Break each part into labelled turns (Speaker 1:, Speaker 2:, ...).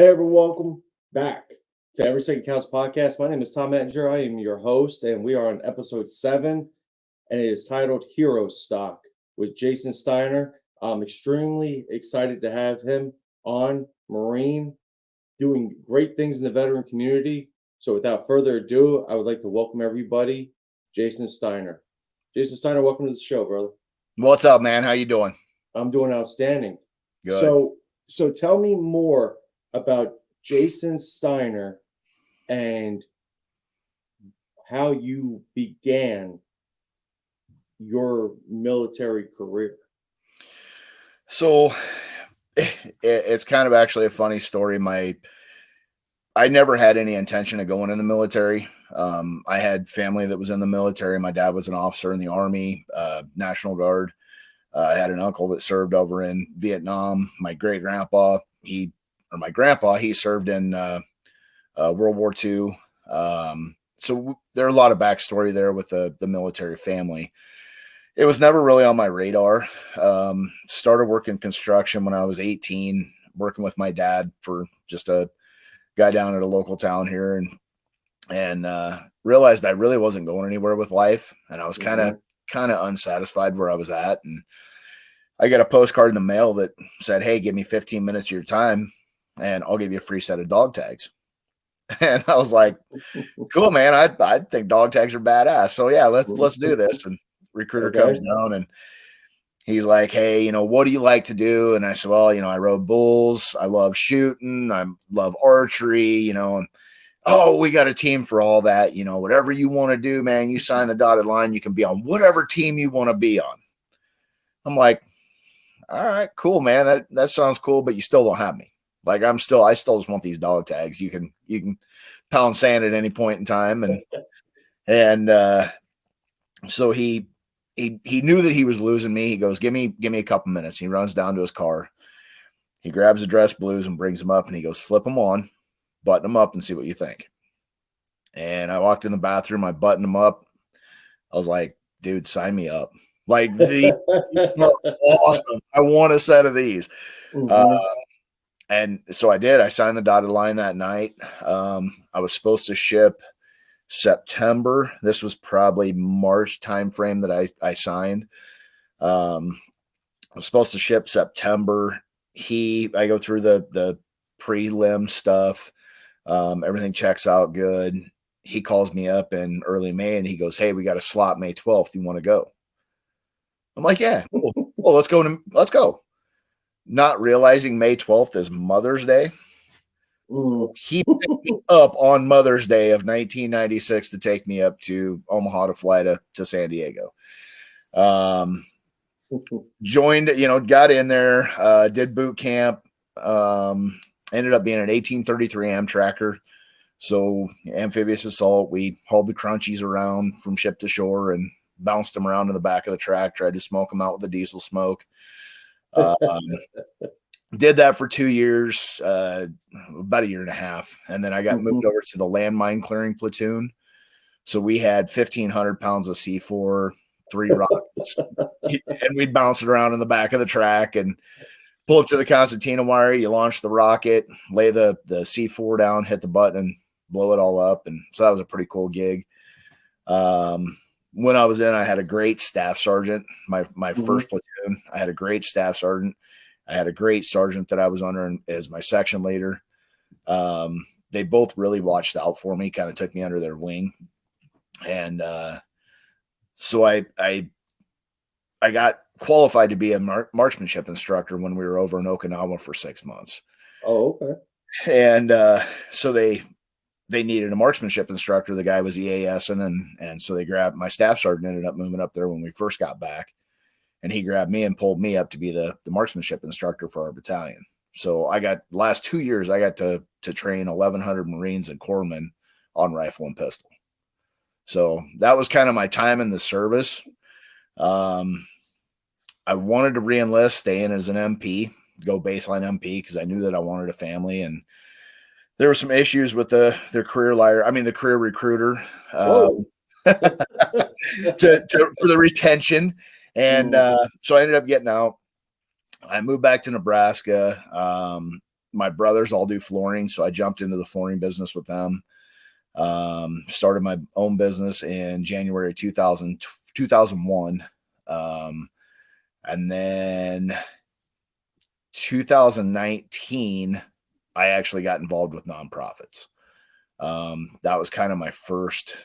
Speaker 1: Hey everyone, welcome back to Every Second Counts podcast. My name is Tom Ettinger. I am your host, and we are on episode 7, and it is titled HeroStock with Jason Steiner. I'm extremely excited to have him on, Marine, doing great things in the veteran community. So without further ado, I would like to welcome everybody, Jason Steiner. Jason Steiner, welcome to the show, brother.
Speaker 2: What's up, man? How you doing?
Speaker 1: I'm doing outstanding.
Speaker 2: Good.
Speaker 1: So tell me more about Jason Steiner and how you began your military career.
Speaker 2: So it's kind of actually a funny story. I never had any intention of going in the military. I had family that was in the military. My dad was an officer in the Army, National Guard. I had an uncle that served over in Vietnam. My grandpa, he served in World War II. So there are a lot of backstory there with the military family. It was never really on my radar. Started working construction when I was 18, working with my dad for just a guy down at a local town here, and realized I really wasn't going anywhere with life, and I was kind of unsatisfied where I was at. And I got a postcard in the mail that said, "Hey, give me 15 minutes of your time and I'll give you a free set of dog tags." And I was like, "Cool, man. I think dog tags are badass. So yeah, let's do this." And recruiter comes down and he's like, "Hey, what do you like to do?" And I said, "Well, I rode bulls. I love shooting. I love archery, and oh, we got a team for all that. Whatever you want to do, man, you sign the dotted line. You can be on whatever team you want to be on." I'm like, "All right, cool, man. That sounds cool, but you still don't have me. Like I still just want these dog tags. You can pound sand at any point in time." And so he knew that he was losing me. He goes, give me a couple minutes. He runs down to his car. He grabs the dress blues and brings them up, and he goes, "Slip them on, button them up, and see what you think." And I walked in the bathroom. I buttoned them up. I was like, "Dude, sign me up. Like, these are awesome. I want a set of these." And so I did. I signed the dotted line that night. I was supposed to ship September. This was probably March timeframe that I signed. I was supposed to ship September. I go through the prelim stuff. Everything checks out good. He calls me up in early May and he goes, "Hey, we got a slot May 12th. You want to go?" I'm like, "Yeah, cool. Well, let's go. Not realizing May 12th is Mother's Day. He picked me up on Mother's Day of 1996 to take me up to Omaha to fly to San Diego. Joined, got in there, did boot camp, ended up being an 1833 Amtracker. So amphibious assault. We hauled the crunchies around from ship to shore and bounced them around in the back of the track, tried to smoke them out with the diesel smoke. Did that for 2 years, about a year and a half. And then I got moved over to the landmine clearing platoon. So we had 1,500 pounds of C4, 3 rockets, and we'd bounce it around in the back of the track and pull up to the concertina wire. You launch the rocket, lay the C4 down, hit the button, and blow it all up. And so that was a pretty cool gig. When I was in, I had a great staff sergeant. My first platoon, I had a great staff sergeant. I had a great sergeant that I was under as my section leader. They both really watched out for me, kind of took me under their wing. And so I got qualified to be a marksmanship instructor when we were over in Okinawa for 6 months.
Speaker 1: Oh, okay.
Speaker 2: And so they needed a marksmanship instructor. The guy was EASing, and so they grabbed my staff sergeant, ended up moving up there when we first got back. And he grabbed me and pulled me up to be the marksmanship instructor for our battalion. So last 2 years, I got to train 1,100 Marines and corpsmen on rifle and pistol. So that was kind of my time in the service. I wanted to re-enlist, stay in as an MP, go baseline MP, because I knew that I wanted a family. And there were some issues with the career recruiter for the retention. And so I ended up getting out. I moved back to Nebraska. my brothers all do flooring, so I jumped into the flooring business with them. Started my own business in January 2001. And then 2019, I actually got involved with nonprofits. That was kind of my first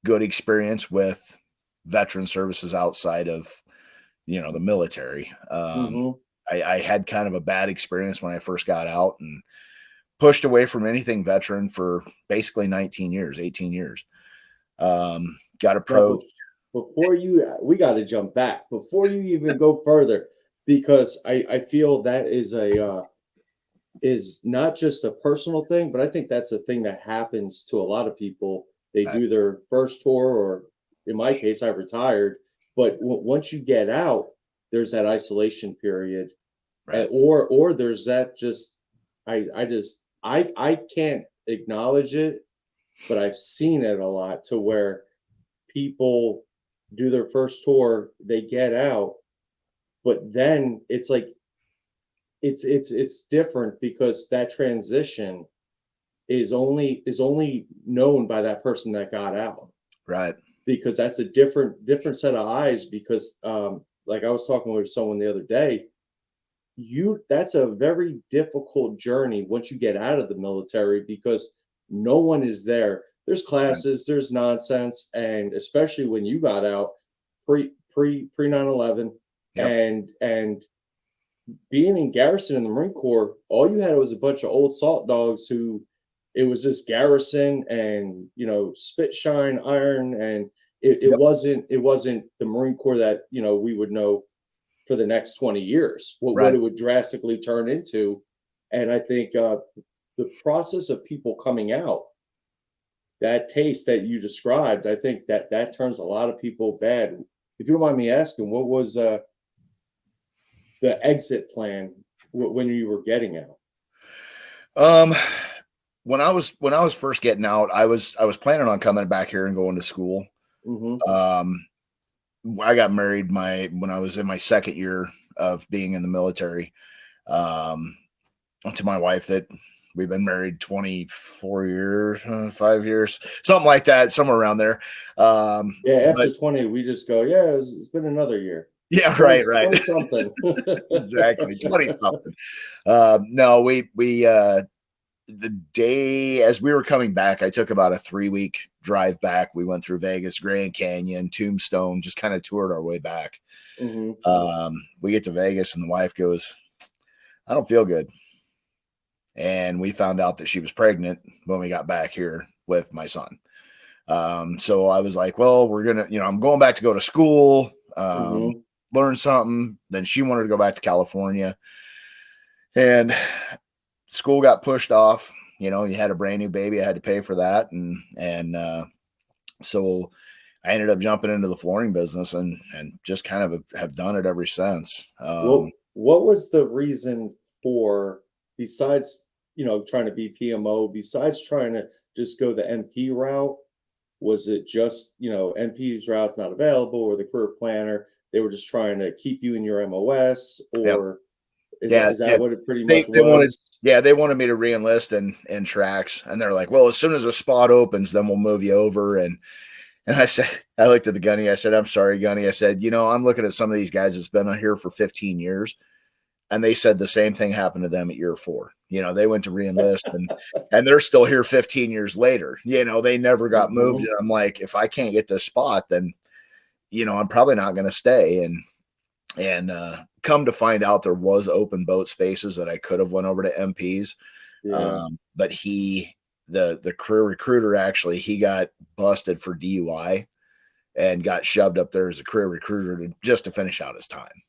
Speaker 2: good experience with veteran services outside of, the military. I had kind of a bad experience when I first got out and pushed away from anything veteran for basically 18 years. Got approached.
Speaker 1: We got to jump back before you even go further, because I feel that is not just a personal thing, but I think that's a thing that happens to a lot of people. They do their first tour, or in my case, I retired. But once you get out, there's that isolation period,
Speaker 2: Right.
Speaker 1: or there's that just I can't acknowledge it, but I've seen it a lot, to where people do their first tour, they get out, but then it's like it's different, because that transition is only known by that person that got out.
Speaker 2: Right.
Speaker 1: Because that's a different set of eyes, because like I was talking with someone the other day, that's a very difficult journey once you get out of the military, because no one is there. There's classes, there's nonsense, and especially when you got out pre 9/11, and being in garrison in the Marine Corps, all you had was a bunch of old salt dogs who, it was just garrison and spit, shine, iron, and it wasn't the Marine Corps that we would know for the next 20 years, what it would drastically turn into. And I think the process of people coming out, that taste that you described, I think that turns a lot of people bad. If you don't mind me asking, what was the exit plan when you were getting out?
Speaker 2: When I was first getting out, I was planning on coming back here and going to school. I got married when I was in my second year of being in the military, to my wife that we've been married 24 years, 5 years, something like that, somewhere around there.
Speaker 1: After 20, we just go, it's been another year.
Speaker 2: Yeah, right.
Speaker 1: 20 something.
Speaker 2: Exactly, 20 something. No, we the day as we were coming back, I took about a 3-week drive back. We went through Vegas, Grand Canyon, Tombstone, just kind of toured our way back. We get to Vegas and the wife goes, "I don't feel good." And we found out that she was pregnant when we got back here with my son. So I was like, well, we're going to, I'm going back to go to school, learn something. Then she wanted to go back to California, and school got pushed off. You had a brand new baby. I had to pay for that. And so I ended up jumping into the flooring business and just kind of have done it ever since.
Speaker 1: What was the reason for, besides, trying to be PMO, besides trying to just go the MP route? Was it just, MP's route's not available, or the career planner, they were just trying to keep you in your MOS, or is that what it pretty much was?
Speaker 2: They wanted me to re-enlist in tracks, and they're like, well, as soon as a spot opens, then we'll move you over. And I said, I looked at the gunny, I said, I'm sorry, gunny. I said, I'm looking at some of these guys that's been on here for 15 years. And they said the same thing happened to them at year 4. They went to re-enlist and they're still here 15 years later. They never got moved. And I'm like, if I can't get this spot, then, I'm probably not going to stay. And come to find out, there was open boat spaces that I could have went over to MPs. But the career recruiter, actually, he got busted for DUI and got shoved up there as a career recruiter just to finish out his time.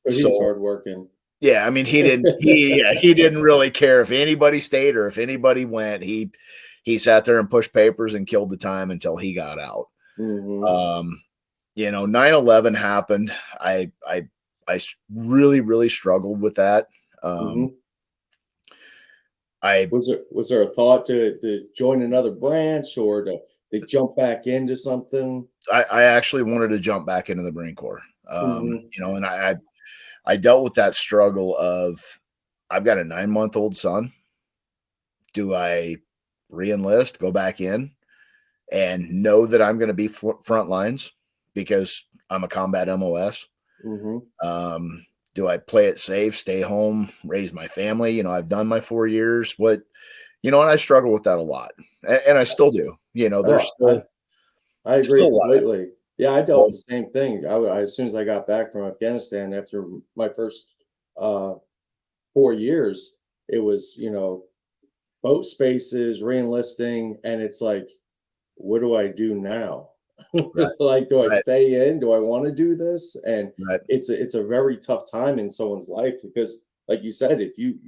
Speaker 1: He was hardworking.
Speaker 2: Yeah, I mean, he didn't really care if anybody stayed or if anybody went. He sat there and pushed papers and killed the time until he got out. 9/11 happened. I really, really struggled with that.
Speaker 1: Was there a thought to join another branch, or to jump back into something?
Speaker 2: I actually wanted to jump back into the Marine Corps. And I dealt with that struggle of I've got a 9-month-old son. Do I re-enlist, go back in, and know that I'm going to be front lines because I'm a combat MOS?
Speaker 1: Mm-hmm.
Speaker 2: Do I play it safe, stay home, raise my family? You know, I've done my 4 years. What, you know, and I struggle with that a lot, and I still do. You know, there's
Speaker 1: Oh, I agree
Speaker 2: still a lot.
Speaker 1: completely. Yeah, I dealt with the same thing. As soon as I got back from Afghanistan after my first uh, 4 years, it was, boat spaces, reenlisting, and it's like, what do I do now?
Speaker 2: Right,
Speaker 1: Like, do I
Speaker 2: right,
Speaker 1: stay in? Do I want to do this? And
Speaker 2: right,
Speaker 1: it's a very tough time in someone's life because, like you said, if you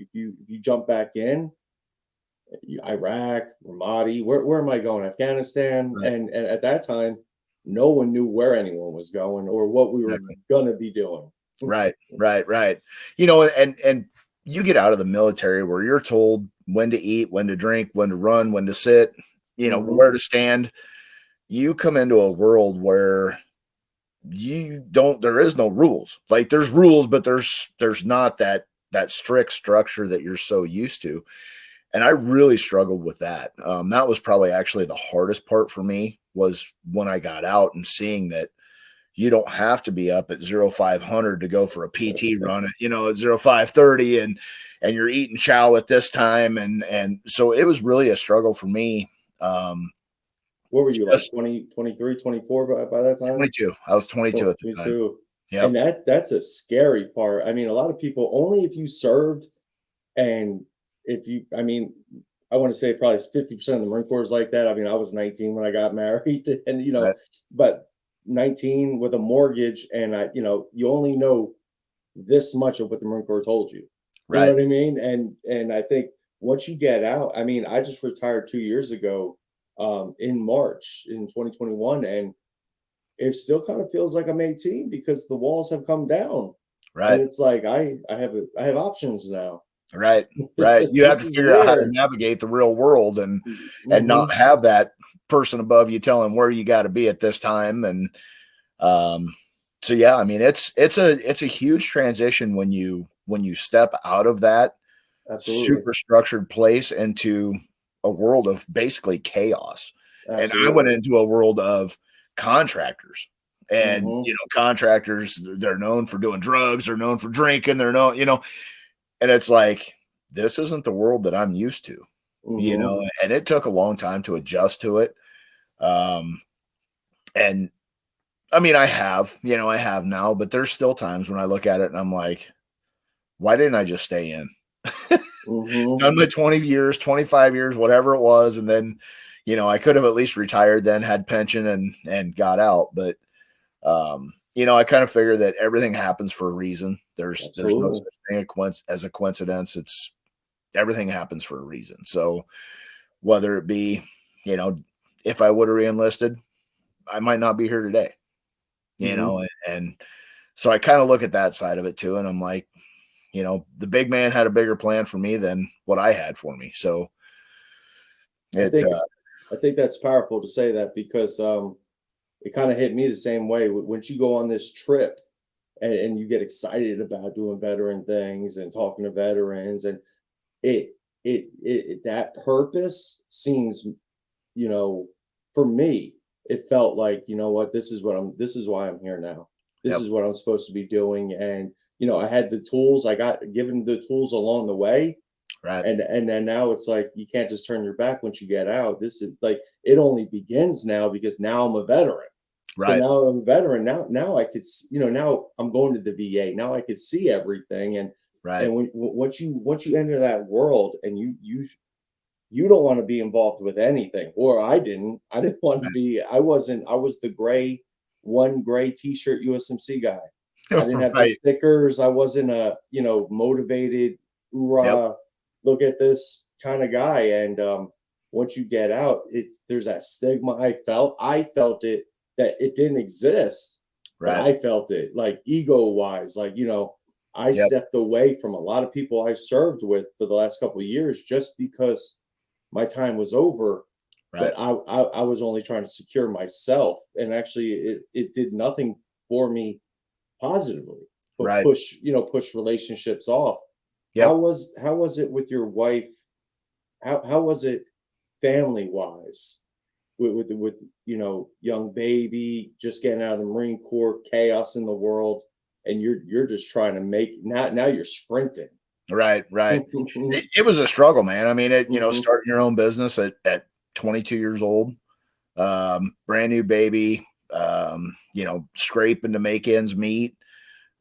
Speaker 1: jump back in, Iraq, Ramadi, where am I going? Afghanistan,
Speaker 2: right.
Speaker 1: and at that time, no one knew where anyone was going or what we were
Speaker 2: Exactly.
Speaker 1: gonna be doing.
Speaker 2: Right, right, right. You know, and you get out of the military where you're told when to eat, when to drink, when to run, when to sit, you know,
Speaker 1: Hmm.
Speaker 2: where to stand. You come into a world where there is no rules. Like there's rules, but there's not that strict structure that you're so used to. And I really struggled with that. That was probably actually the hardest part for me was when I got out and seeing that you don't have to be up at 0500 to go for a PT run at, at 0530 and you're eating chow at this time. And so it was really a struggle for me. Um,
Speaker 1: What were you, like,
Speaker 2: just
Speaker 1: 20, 23, 24 by that time?
Speaker 2: 22. I was 22 at the
Speaker 1: Me
Speaker 2: time.
Speaker 1: too.
Speaker 2: Yep.
Speaker 1: And that's a scary part. I mean, a lot of people, only if you served, and if you, I mean, I want to say probably 50% of the Marine Corps is like that. I mean, I was 19 when I got married, and
Speaker 2: Right.
Speaker 1: but 19 with a mortgage, and you only know this much of what the Marine Corps told you. You know
Speaker 2: Right.
Speaker 1: what I mean? And I think once you get out, I mean, I just retired 2 years ago, in March in 2021, and it still kind of feels like I'm 18 because the walls have come down, and
Speaker 2: Right.
Speaker 1: it's like I have options now.
Speaker 2: Right. Right. You have
Speaker 1: This
Speaker 2: to
Speaker 1: is
Speaker 2: figure out how to
Speaker 1: weird.
Speaker 2: navigate the real world and not
Speaker 1: Hmm.
Speaker 2: have that person above you telling where you got to be at this time. And um, so yeah, I mean it's a huge transition when you step out of that
Speaker 1: Absolutely,
Speaker 2: super structured place into a world of basically chaos. And I went
Speaker 1: absolutely.
Speaker 2: into a world of contractors. And
Speaker 1: Hmm.
Speaker 2: contractors, they're known for doing drugs, they're known for drinking, they're known, and it's like, this isn't the world that I'm used to,
Speaker 1: Hmm.
Speaker 2: and it took a long time to adjust to it. Um, and I mean, I have now, but there's still times when I look at it and I'm like, why didn't I just stay in?
Speaker 1: Hmm.
Speaker 2: Done my 20 years, 25 years, whatever it was. And then, I could have at least retired then, had pension and got out. But, I kind of figure that everything happens for a reason. There's no
Speaker 1: Absolutely.
Speaker 2: such thing as a coincidence. It's everything happens for a reason. So whether it be, you know, if I would have reenlisted, I might not be here today,
Speaker 1: Hmm.
Speaker 2: and so I kind of look at that side of it too. And I'm like, the big man had a bigger plan for me than what I had for me. So
Speaker 1: I
Speaker 2: it,
Speaker 1: think I think that's powerful to say that because it kind of hit me the same way. Once you go on this trip and you get excited about doing veteran things and talking to veterans, and it that purpose seems, you know, for me, it felt like, what, this is why I'm here now. This
Speaker 2: yep,
Speaker 1: is what I'm supposed to be doing. And, I had the tools, I got given the tools along the way.
Speaker 2: right,
Speaker 1: And then now it's like you can't just turn your back once you get out. This is like it only begins now because now I'm a veteran. So
Speaker 2: right,
Speaker 1: now I'm a veteran. Now I could, now I'm going to the VA. Now I could see everything. And
Speaker 2: right,
Speaker 1: once you enter that world, and you don't want to be involved with anything, or I didn't want to be. I was the gray t-shirt USMC guy. I
Speaker 2: right,
Speaker 1: didn't have the
Speaker 2: right,
Speaker 1: stickers. I wasn't a, motivated,
Speaker 2: yep,
Speaker 1: hoorah, look at this kind of guy. And once you get out, there's that stigma. I felt it, that it didn't exist, but
Speaker 2: right,
Speaker 1: I felt it, like, ego wise, like, I
Speaker 2: yep,
Speaker 1: stepped away from a lot of people I served with for the last couple of years just because my time was over. But
Speaker 2: right,
Speaker 1: I was only trying to secure myself, and actually it did nothing for me positively, but
Speaker 2: right,
Speaker 1: push relationships off.
Speaker 2: Yep.
Speaker 1: How was it with your wife? How was it family wise with young baby just getting out of the Marine Corps, chaos in the world, and you're just trying to make now you're sprinting.
Speaker 2: Right.
Speaker 1: Mhm,
Speaker 2: It was a struggle, man. I mean,
Speaker 1: mhm,
Speaker 2: starting your own business at 22 years old, brand new baby, scraping to make ends meet.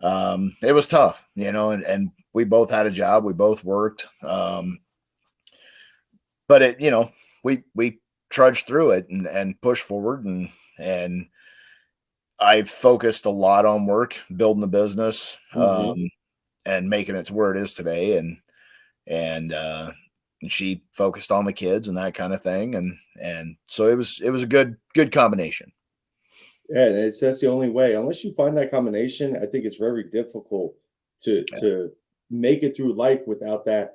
Speaker 2: It was tough, and we both had a job. We both worked. But we trudged through it and pushed forward and I focused a lot on work, building the business,
Speaker 1: mhm.
Speaker 2: and making it to where it is today. And she focused on the kids and that kind of thing. And so it was a good combination.
Speaker 1: Yeah, that's the only way. Unless you find that combination, I think it's very difficult
Speaker 2: Yeah.
Speaker 1: to make it through life without that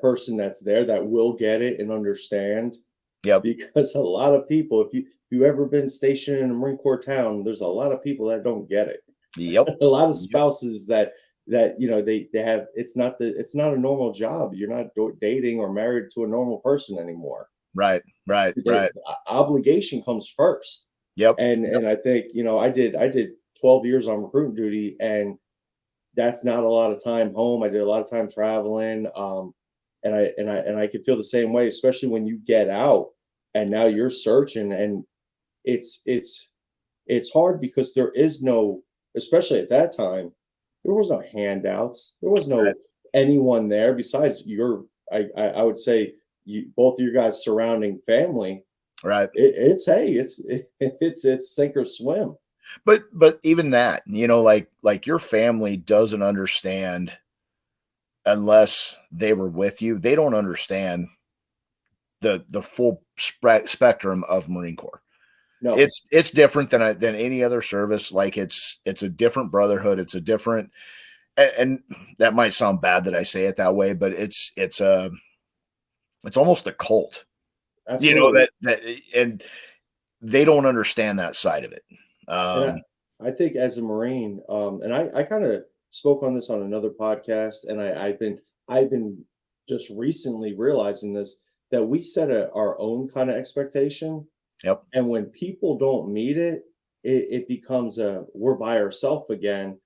Speaker 1: person that's there that will get it and understand.
Speaker 2: Yep.
Speaker 1: Because a lot of people, if you ever been stationed in a Marine Corps town, there's a lot of people that don't get it.
Speaker 2: Yep.
Speaker 1: A lot of
Speaker 2: Yep.
Speaker 1: spouses that they have it's not a normal job. You're not dating or married to a normal person anymore.
Speaker 2: Right.
Speaker 1: Obligation comes first.
Speaker 2: Yep.
Speaker 1: And I think, I did 12 years on recruiting duty, and that's not a lot of time home. I did a lot of time traveling. And I could feel the same way, especially when you get out and now you're searching, and it's hard because there is no, especially at that time, there was no handouts. There was
Speaker 2: Right.
Speaker 1: no anyone there besides I would say both of your guys surrounding family.
Speaker 2: Right.
Speaker 1: It's hey, it's sink or swim.
Speaker 2: But even that, like your family doesn't understand unless they were with you. They don't understand the full spectrum of Marine Corps.
Speaker 1: No,
Speaker 2: It's different than any other service. Like it's a different brotherhood. It's a different, and that might sound bad that I say it that way, but it's almost a cult.
Speaker 1: absolutely.
Speaker 2: That and they don't understand that side of it.
Speaker 1: And
Speaker 2: Um,
Speaker 1: I think as a Marine, and I kind of spoke on this on another podcast, and I've been just recently realizing this, that we set our own kind of expectation,
Speaker 2: yep,
Speaker 1: and when people don't meet it, it becomes a we're by ourselves again.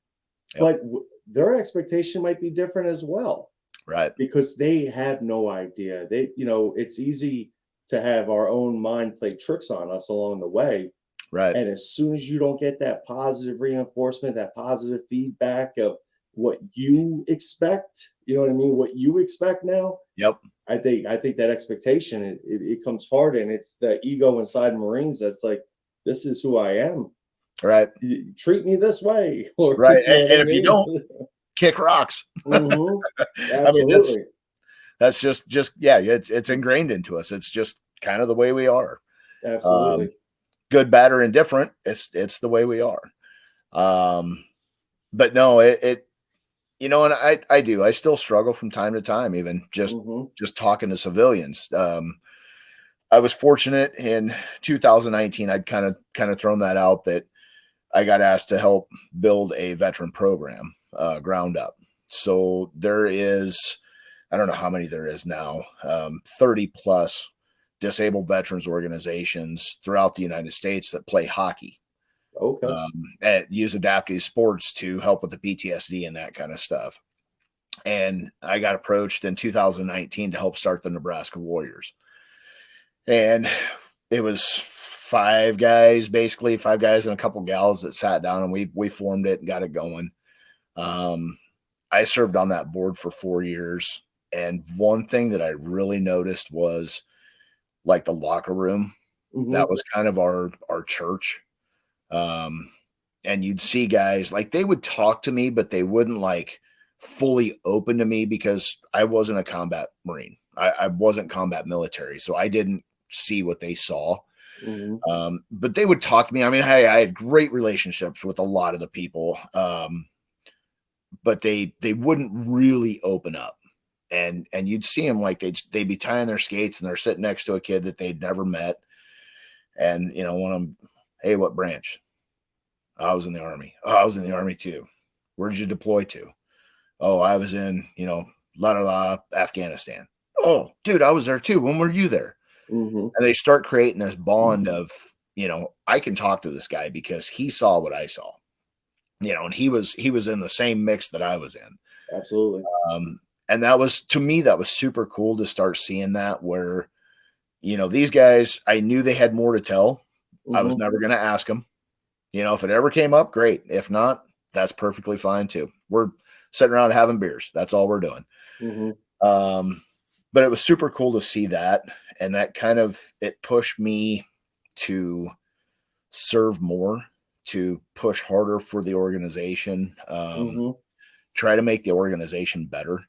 Speaker 2: yep,
Speaker 1: But their expectation might be different as well
Speaker 2: right,
Speaker 1: because they have no idea. It's easy to have our own mind play tricks on us along the way,
Speaker 2: right,
Speaker 1: and as soon as you don't get that positive reinforcement, that positive feedback of what you expect, you know what I mean? What you expect now,
Speaker 2: yep,
Speaker 1: I think that expectation it comes hard, and it's the ego inside Marines that's like, this is who I am.
Speaker 2: right,
Speaker 1: You treat me this way, or
Speaker 2: right.
Speaker 1: you know what I
Speaker 2: And if you
Speaker 1: mean?
Speaker 2: don't, kick rocks.
Speaker 1: Hmm.
Speaker 2: I mean,
Speaker 1: Absolutely,
Speaker 2: that's just yeah, it's ingrained into us. It's just kind of the way we are. Um,
Speaker 1: absolutely.
Speaker 2: Good, bad, or indifferent. It's the way we are. Um, but no, and I still struggle from time to time, even
Speaker 1: Hmm.
Speaker 2: just talking to civilians. I was fortunate in 2019. I'd kind of thrown that out that I got asked to help build a veteran program, ground up. So there is, I don't know how many there is now, 30 plus disabled veterans organizations throughout the United States that play hockey,
Speaker 1: Okay.
Speaker 2: and use adaptive sports to help with the PTSD and that kind of stuff. And I got approached in 2019 to help start the Nebraska Warriors. And it was five guys and a couple gals that sat down and we formed it and got it going. Um, I served on that board for 4 years. And one thing that I really noticed was like the locker room. That
Speaker 1: Hmm.
Speaker 2: was kind of our church. Um, and you'd see guys like they would talk to me, but they wouldn't like fully open to me because I wasn't a combat Marine. I wasn't combat military, so I didn't see what they saw.
Speaker 1: Hmm.
Speaker 2: But they would talk to me. I mean, I had great relationships with a lot of the people, but they wouldn't really open up. And you'd see them like they'd be tying their skates and they're sitting next to a kid that they'd never met, and one of them, hey, what branch? I was in the Army. Oh, I was in the Army too. Where did you deploy to? Oh, I was in, la la la, Afghanistan. Oh, dude, I was there too. When were you there?
Speaker 1: Mm-hmm.
Speaker 2: And they start creating this bond of, I can talk to this guy because he saw what I saw, and he was in the same mix that I was in.
Speaker 1: Absolutely.
Speaker 2: And that was, to me, that was super cool to start seeing that where, these guys, I knew they had more to tell. I was never going to ask them. If it ever came up, great. If not, that's perfectly fine too. We're sitting around having beers. That's all we're doing. But it was super cool to see that. And that kind of, it pushed me to serve more, to push harder for the organization, try to make the organization better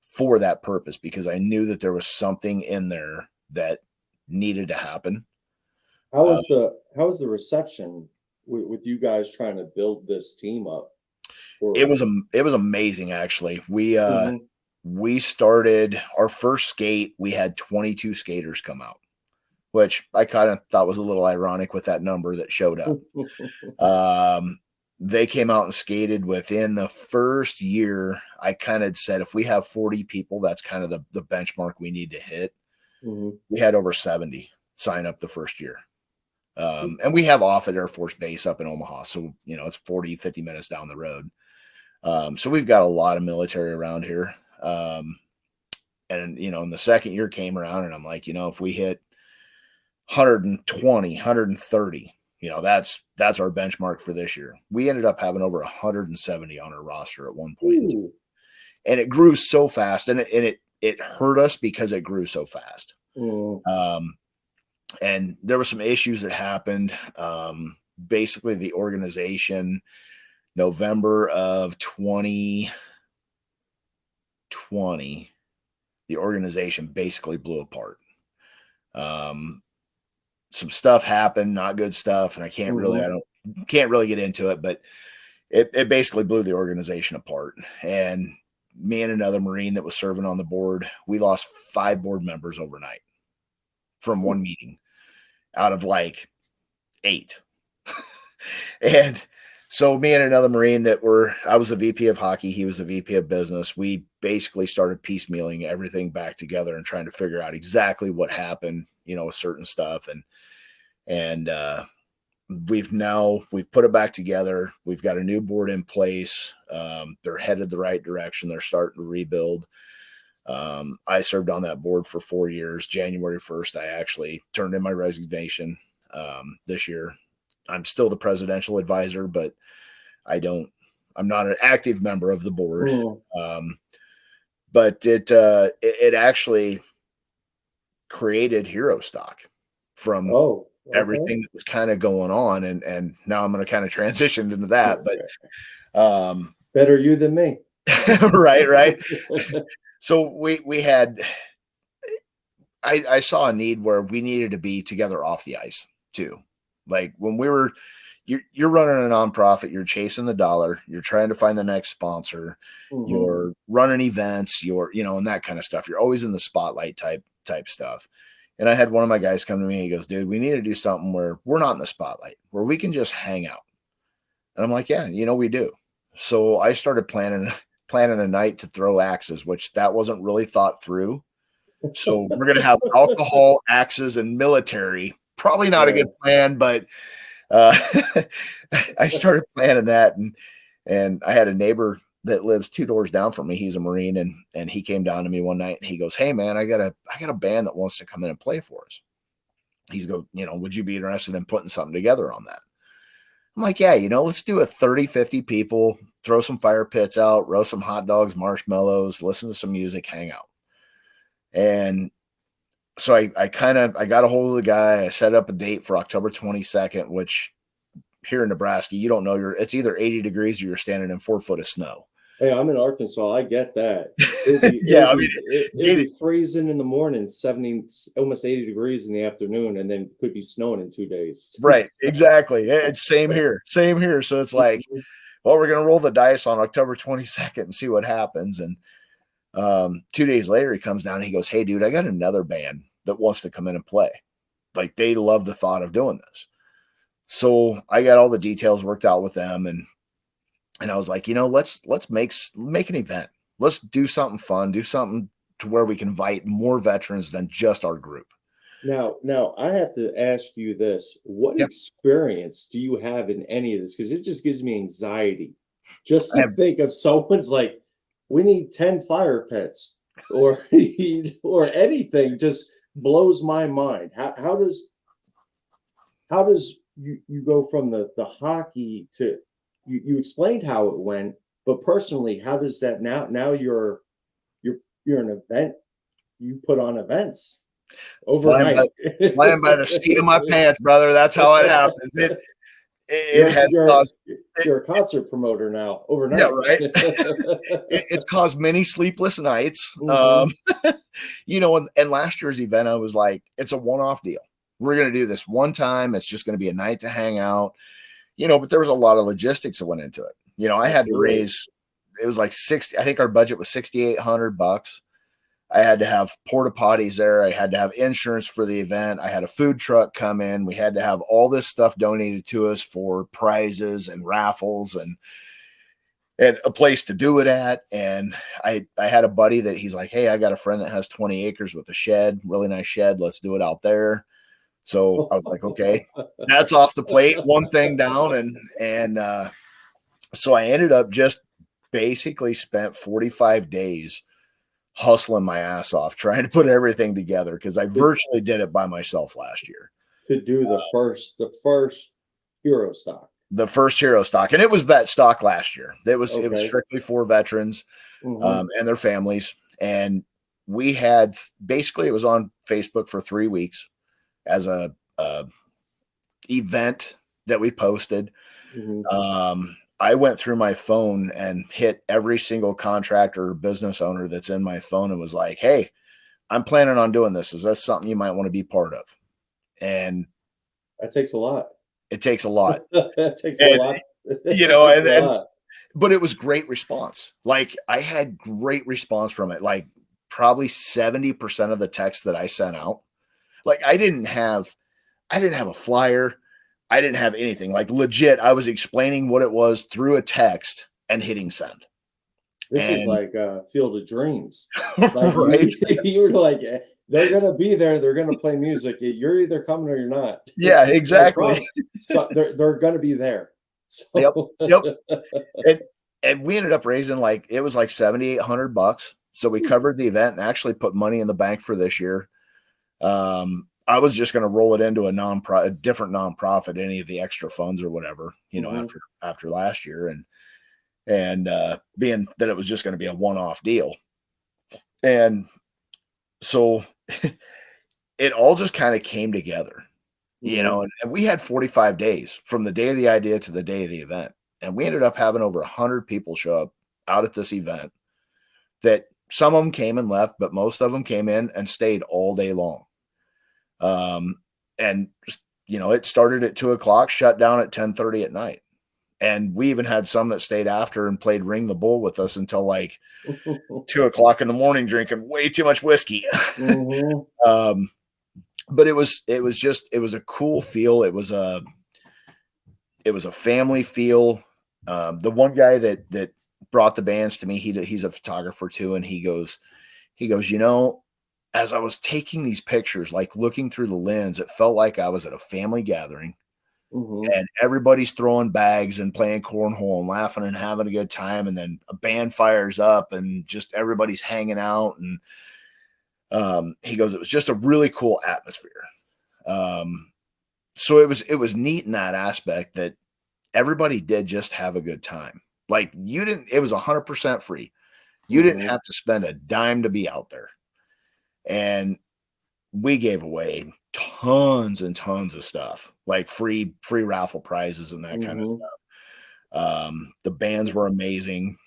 Speaker 2: for that purpose, because I knew that there was something in there that needed to happen.
Speaker 1: How was the reception with you guys trying to build this team up?
Speaker 2: It was amazing, actually. We started our first skate. We had 22 skaters come out, which I kind of thought was a little ironic with that number that showed up. They came out and skated within the first year. I kind of said, if we have 40 people, that's kind of the benchmark we need to hit. We had over 70 sign up the first year. And we have off at Air Force Base up in Omaha. So, it's 40, 50 minutes down the road. So we've got a lot of military around here. And, and the second year came around and I'm like, if we hit 120, 130, that's our benchmark for this year. We ended up having over 170 on our roster at one point. And it grew so fast, and it hurt us because it grew so fast. And there were some issues that happened. Basically the organization, November of 2020, the organization basically blew apart. Some stuff happened, not good stuff, and I can't really get into it, but it basically blew the organization apart. And me and another Marine that was serving on the board, we lost 5 board members overnight from one meeting out of like 8. And so me and another Marine I was a VP of hockey, he was a VP of business. We basically started piecemealing everything back together and trying to figure out exactly what happened, with certain stuff. And we've put it back together. We've got a new board in place. They're headed the right direction. They're starting to rebuild. I served on that board for 4 years. January 1st, I actually turned in my resignation this year. I'm still the presidential advisor, but I'm not an active member of the board. But it actually created HeroStock from everything that was kind of going on. And now I'm going to kind of transition into that, but
Speaker 1: better you than me.
Speaker 2: Right. So we had, I saw a need where we needed to be together off the ice too. Like when you're running a nonprofit, you're chasing the dollar, you're trying to find the next sponsor, you're running events, and that kind of stuff. You're always in the spotlight type stuff. And I had one of my guys come to me, he goes, dude, we need to do something where we're not in the spotlight, where we can just hang out. And I'm like, yeah, we do. So I started planning a night to throw axes, which that wasn't really thought through. So we're going to have alcohol, axes, and military. Probably not a good plan, but I started planning that. And I had a neighbor that lives 2 doors down from me. He's a Marine, and he came down to me one night and he goes, hey man, I got a band that wants to come in and play for us. He's go, would you be interested in putting something together on that? I'm like, yeah, let's do a 30, 50 people, throw some fire pits out, roast some hot dogs, marshmallows, listen to some music, hang out. And so I got a hold of the guy. I set up a date for October 22nd, which here in Nebraska, you don't know, it's either 80 degrees or you're standing in 4 foot of snow.
Speaker 1: Hey, I'm in Arkansas. I get that. It'd be freezing in the morning, 70, almost 80 degrees in the afternoon, and then could be snowing in 2 days.
Speaker 2: Right. Exactly. It's same here. So it's like, well, we're going to roll the dice on October 22nd and see what happens. And 2 days later, he comes down and he goes, hey dude, I got another band that wants to come in and play. Like they love the thought of doing this. So I got all the details worked out with them. And I was like, let's make an event. let's do something fun, do something to where we can invite more veterans than just our group.
Speaker 1: Now I have to ask you this. What
Speaker 2: Yep.
Speaker 1: experience do you have in any of this? Because it just gives me anxiety just
Speaker 2: I
Speaker 1: to
Speaker 2: have,
Speaker 1: think of someone's like, we need 10 fire pits or or anything just blows my mind. How does you go from the hockey to you explained how it went, but personally, how does that now you're an event, you put on events
Speaker 2: flying by,
Speaker 1: overnight.
Speaker 2: flying by the seat of my pants, brother. That's how it happens. It
Speaker 1: You're
Speaker 2: has
Speaker 1: you're
Speaker 2: caused it,
Speaker 1: you're a concert promoter now
Speaker 2: yeah,
Speaker 1: overnight.
Speaker 2: right. It's caused many sleepless nights.
Speaker 1: Hmm.
Speaker 2: And last year's event, I was like, it's a one-off deal. We're going to do this one time. It's just going to be a night to hang out, but there was a lot of logistics that went into it. I had to
Speaker 1: Absolutely.
Speaker 2: raise, it was like 60, I think our budget was $6,800. I had to have porta potties there. I had to have insurance for the event. I had a food truck come in. We had to have all this stuff donated to us for prizes and raffles and a place to do it at. And I had a buddy that he's like, hey, I got a friend that has 20 acres with a shed, really nice shed. Let's do it out there. So I was like, okay, that's off the plate, one thing down. And so I ended up just basically spent 45 days hustling my ass off trying to put everything together because I virtually did it by myself last year.
Speaker 1: To do the first HeroStock.
Speaker 2: The first HeroStock, and it was Vetstock last year. It was
Speaker 1: Okay.
Speaker 2: strictly for veterans
Speaker 1: Hmm.
Speaker 2: and their families. And we had basically it was on Facebook for 3 weeks as a event that we posted.
Speaker 1: Hmm.
Speaker 2: I went through my phone and hit every single contractor or business owner that's in my phone and was like, hey, I'm planning on doing this. Is that something you might want to be part of? And
Speaker 1: That takes a lot.
Speaker 2: it takes a lot.
Speaker 1: That takes a
Speaker 2: And,
Speaker 1: lot.
Speaker 2: you
Speaker 1: That
Speaker 2: know,
Speaker 1: takes a
Speaker 2: and
Speaker 1: lot.
Speaker 2: but it was great response. Like I had great response from it. Like probably 70% of the text that I sent out. Like I didn't have a flyer. I didn't have anything. Like legit, I was explaining what it was through a text and hitting send.
Speaker 1: This is
Speaker 2: And
Speaker 1: like Field of Dreams. Like
Speaker 2: right.
Speaker 1: you were like, they're gonna be there. They're gonna play music. You're either coming or you're not.
Speaker 2: Yeah,
Speaker 1: No
Speaker 2: exactly.
Speaker 1: problem. So they're gonna be there.
Speaker 2: Yep.
Speaker 1: So
Speaker 2: Yep. And we ended up raising like it was like $7,800. So we covered the event and actually put money in the bank for this year. I was just going to roll it into a different nonprofit, any of the extra funds or whatever,
Speaker 1: Mhm.
Speaker 2: after last year, and being that it was just going to be a one-off deal, and so it all just kind of came together,
Speaker 1: Mhm.
Speaker 2: and we had 45 days from the day of the idea to the day of the event, and we ended up having over 100 people show up out at this event. That some of them came and left, but most of them came in and stayed all day long. And it started at 2:00, shut down at 10:30 at night. And we even had some that stayed after and played Ring the Bull with us until like 2:00 in the morning, drinking way too much whiskey.
Speaker 1: Mhm.
Speaker 2: um, but it was a cool feel. It was a family feel. The one guy that brought the bands to me, he's a photographer too, and he goes, as I was taking these pictures, like looking through the lens, it felt like I was at a family gathering
Speaker 1: Mhm.
Speaker 2: and everybody's throwing bags and playing cornhole and laughing and having a good time. And then a band fires up and just everybody's hanging out. And he goes, it was just a really cool atmosphere. So it was neat in that aspect that everybody did just have a good time. Like it was 100% free. You didn't
Speaker 1: Mhm.
Speaker 2: have to spend a dime to be out there. And we gave away tons and tons of stuff, like free raffle prizes and that kind of
Speaker 1: Mhm.
Speaker 2: stuff. The bands were amazing.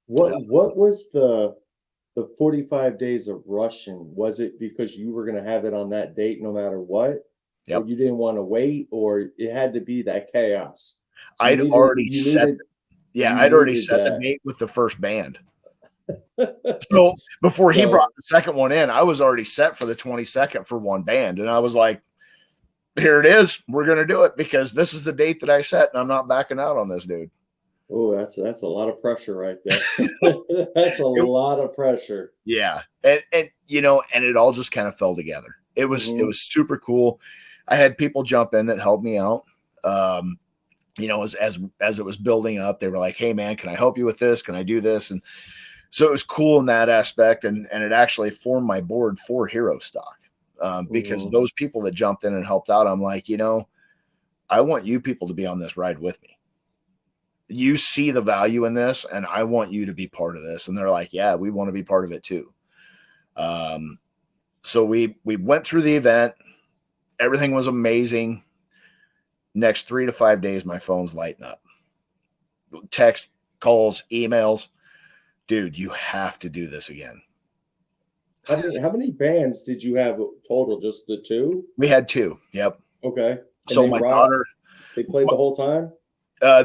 Speaker 1: What was the 45 days of rushing? Was it because you were gonna have it on that date no matter what? Or
Speaker 2: Yep.
Speaker 1: you didn't want to wait, or it had to be that chaos? You
Speaker 2: I'd
Speaker 1: needed
Speaker 2: already
Speaker 1: you
Speaker 2: set
Speaker 1: needed
Speaker 2: Yeah,
Speaker 1: you
Speaker 2: I'd already
Speaker 1: needed
Speaker 2: set the
Speaker 1: that.
Speaker 2: date with the first band. So before he brought
Speaker 1: So
Speaker 2: the second one in, I was already set for the 22nd for one band. And I was like, here it is. We're going to do it because this is the date that I set and I'm not backing out on this dude.
Speaker 1: Oh, that's a lot of pressure right there. That's a
Speaker 2: It-
Speaker 1: lot of pressure.
Speaker 2: yeah. And you know, and it all just kind of fell together. It
Speaker 1: Hmm.
Speaker 2: was super cool. I had people jump in that helped me out. You know, as it was building up, they were like, "Hey man, can I help you with this? Can I do this?" And so it was cool in that aspect, and it actually formed my board for HeroStock, because
Speaker 1: Hmm.
Speaker 2: those people that jumped in and helped out, I'm like, you know, I want you people to be on this ride with me. You see the value in this, and I want you to be part of this. And they're like, yeah, we want to be part of it too. Um, so we went through the event. Everything was amazing. Next 3 to 5 days, my phone's lighting up. Text, calls, emails. Dude, you have to do this again.
Speaker 1: How many bands did you have total? Just the two?
Speaker 2: We had two. Yep.
Speaker 1: Okay. And
Speaker 2: So
Speaker 1: they
Speaker 2: my
Speaker 1: rock.
Speaker 2: daughter,
Speaker 1: They played the whole time?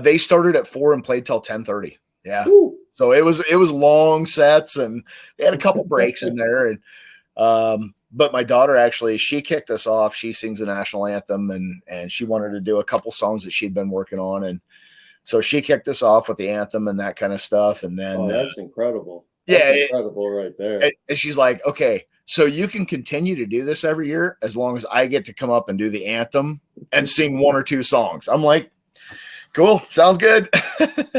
Speaker 2: they started at 4 and played till 10:30. Yeah.
Speaker 1: Woo!
Speaker 2: So it was long sets, and they had a couple breaks in there. And but my daughter actually, she kicked us off. She sings the national anthem, and she wanted to do a couple songs that she'd been working on, and so she kicked us off with the anthem and that kind of stuff. And then
Speaker 1: Oh, that's incredible. That's
Speaker 2: yeah,
Speaker 1: incredible right there.
Speaker 2: and she's like, okay, so you can continue to do this every year as long as I get to come up and do the anthem and sing 1 or 2 songs. I'm like, cool, sounds good.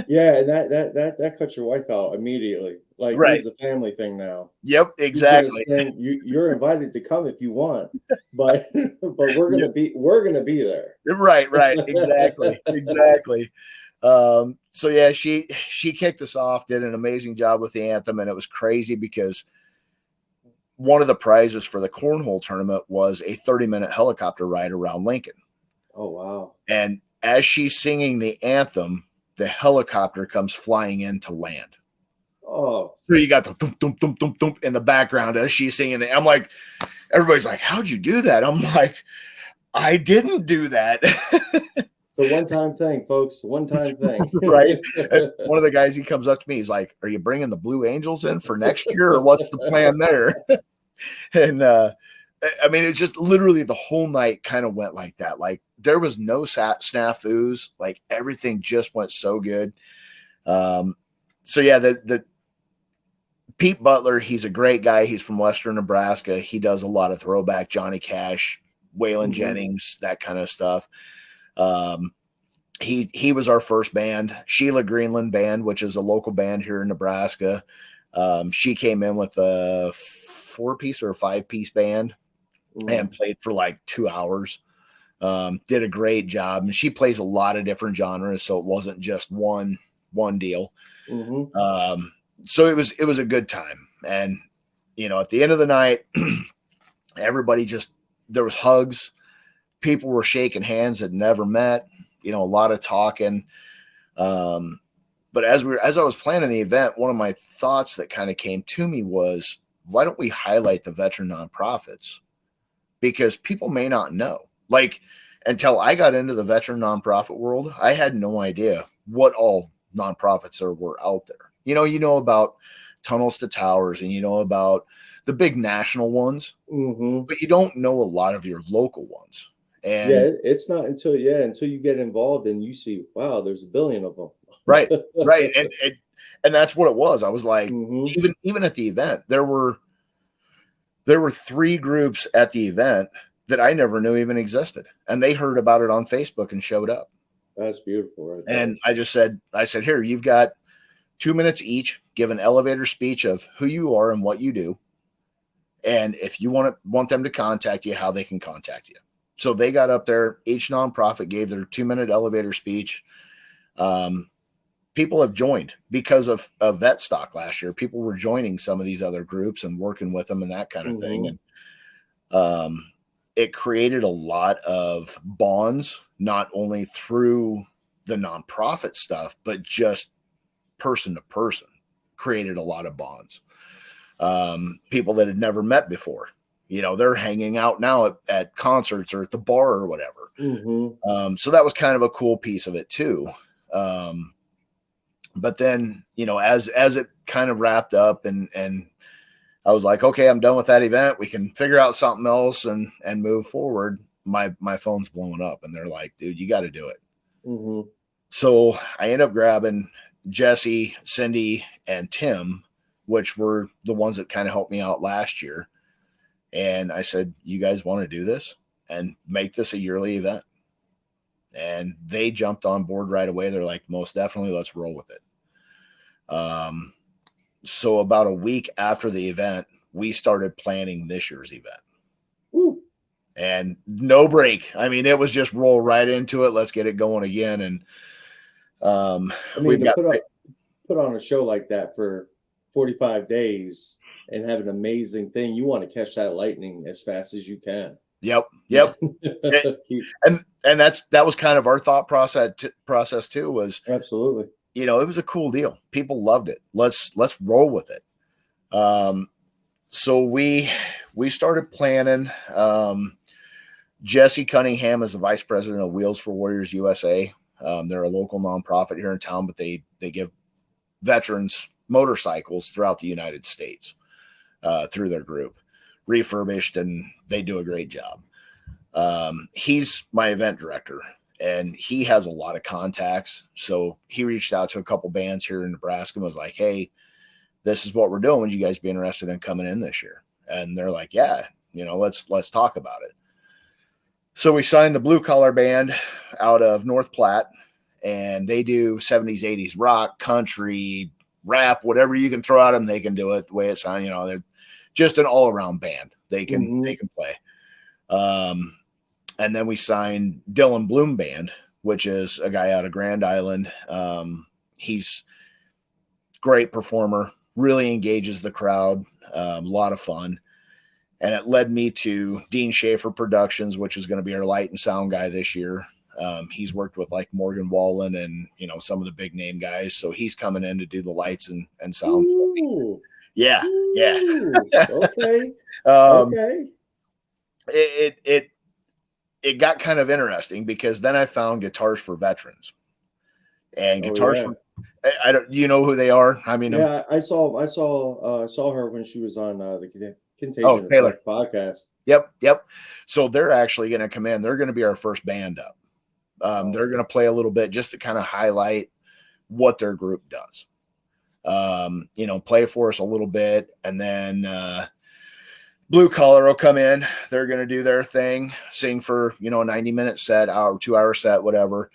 Speaker 1: Yeah, and that cuts your wife out immediately. Like this
Speaker 2: Right.
Speaker 1: is a family thing now.
Speaker 2: Yep,
Speaker 1: She's gonna
Speaker 2: exactly.
Speaker 1: sing. You're invited to come if you want, but but we're gonna be there.
Speaker 2: Right, right. Exactly. Exactly. So yeah, she kicked us off, did an amazing job with the anthem, and it was crazy because one of the prizes for the cornhole tournament was a 30-minute helicopter ride around Lincoln.
Speaker 1: Oh wow.
Speaker 2: And as she's singing the anthem, the helicopter comes flying in to land.
Speaker 1: Oh,
Speaker 2: So you got the thump, thump, thump, thump, thump in the background as she's singing it. I'm like, everybody's like, how'd you do that? I'm like, I didn't do that.
Speaker 1: it's a one-time thing, folks. One-time thing.
Speaker 2: Right. And one of the guys, he comes up to me, he's like, are you bringing the Blue Angels in for next year, or what's the plan there? And I mean, it's just literally the whole night kind of went like that. Like there was no snafus. Like everything just went so good. So yeah, the Pete Butler, he's a great guy. He's from Western Nebraska. He does a lot of throwback Johnny Cash, Waylon
Speaker 1: Mhm.
Speaker 2: Jennings, that kind of stuff. He was our first band, Sheila Greenland Band, which is a local band here in Nebraska. She came in with a 4-piece or a 5-piece band and played for like 2 hours. Did a great job, and she plays a lot of different genres, so it wasn't just one deal.
Speaker 1: Mm-hmm.
Speaker 2: So it was a good time, and you know, at the end of the night, everybody just, there was hugs, people were shaking hands that never met, you know, a lot of talking. But as I was planning the event, one of my thoughts that kind of came to me was, why don't we highlight the veteran nonprofits? Because people may not know. Like, until I got into the veteran nonprofit world, I had no idea what all nonprofits there were out there. You know about Tunnels to Towers, and you know about the big national ones,
Speaker 1: Mm-hmm.
Speaker 2: but you don't know a lot of your local ones. And
Speaker 1: Yeah, it's not until you get involved and you see, wow, there's a billion of them.
Speaker 2: right, and that's what it was. I was like,
Speaker 1: Mm-hmm.
Speaker 2: even at the event, there were 3 groups at the event that I never knew even existed, and they heard about it on Facebook and showed up.
Speaker 1: That's beautiful, right there.
Speaker 2: And I said, here, you've got 2 minutes each. Give an elevator speech of who you are and what you do, and if you want them to contact you, how they can contact you. So they got up there. Each nonprofit gave their 2-minute elevator speech. People have joined because of Vetstock last year. People were joining some of these other groups and working with them and that kind of thing. And it created a lot of bonds, not only through the nonprofit stuff, but just person to person, created a lot of bonds. People that had never met before, they're hanging out now at concerts or at the bar or whatever.
Speaker 1: Mm-hmm.
Speaker 2: So that was kind of a cool piece of it too. But then, as it kind of wrapped up and I was like, okay, I'm done with that event. We can figure out something else and move forward. My phone's blowing up and they're like, dude, you got to do it.
Speaker 1: Mm-hmm.
Speaker 2: So I end up grabbing Jesse, Cindy, and Tim, which were the ones that kind of helped me out last year. And I said, you guys want to do this and make this a yearly event? And they jumped on board right away. They're like, most definitely, let's roll with it. So about a week after the event, we started planning this year's event.
Speaker 1: Ooh.
Speaker 2: And no break. I mean, it was just roll right into it. Let's get it going again. And
Speaker 1: I mean, to put on a show like that for 45 days and have an amazing thing, you want to catch that lightning as fast as you can.
Speaker 2: Yep. and that was kind of our thought process too, was
Speaker 1: absolutely,
Speaker 2: it was a cool deal. People loved it. Let's roll with it. So we started planning. Jesse Cunningham is the vice president of Wheels for Warriors USA. They're a local nonprofit here in town, but they give veterans motorcycles throughout the United States through their group, refurbished, and they do a great job. He's my event director, and he has a lot of contacts. So he reached out to a couple bands here in Nebraska and was like, hey, this is what we're doing. Would you guys be interested in coming in this year? And they're like, yeah, let's talk about it. So we signed the Blue Collar Band out of North Platte, and they do 70s, 80s rock, country, rap, whatever you can throw at them, they can do it the way it sounds. They're just an all-around band. They can play. And then we signed Dylan Bloom Band, which is a guy out of Grand Island. He's a great performer, really engages the crowd, a lot of fun. And it led me to Dean Schaefer Productions, which is going to be our light and sound guy this year. He's worked with like Morgan Wallen and, some of the big name guys. So he's coming in to do the lights and sound for me. Yeah. Yeah.
Speaker 1: Okay.
Speaker 2: Okay. It got kind of interesting because then I found Guitars for Veterans and Guitars for, I don't, who they are? I mean,
Speaker 1: yeah, I saw her when she was on the Contagion
Speaker 2: Taylor
Speaker 1: podcast.
Speaker 2: Yep. So they're actually going to come in. They're going to be our first band up. They're going to play a little bit just to kind of highlight what their group does. Play for us a little bit, and then Blue Collar will come in. They're going to do their thing, sing for a 90-minute set, 2-hour set, whatever.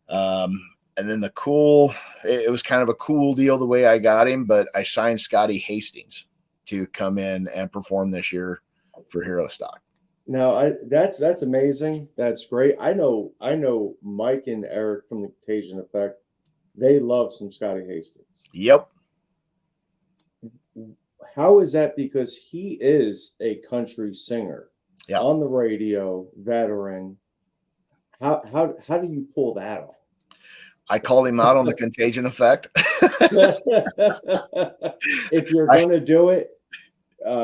Speaker 2: And then it was kind of a cool deal the way I got him, but I signed Scotty Hastings to come in and perform this year for HeroStock.
Speaker 1: Now, that's amazing. That's great. I know Mike and Eric from the Contagion Effect. They love some Scotty Hastings.
Speaker 2: Yep.
Speaker 1: How is that? Because he is a country singer on the radio, veteran. How do you pull that off?
Speaker 2: I called him out on the Contagion Effect.
Speaker 1: If you're going to do it,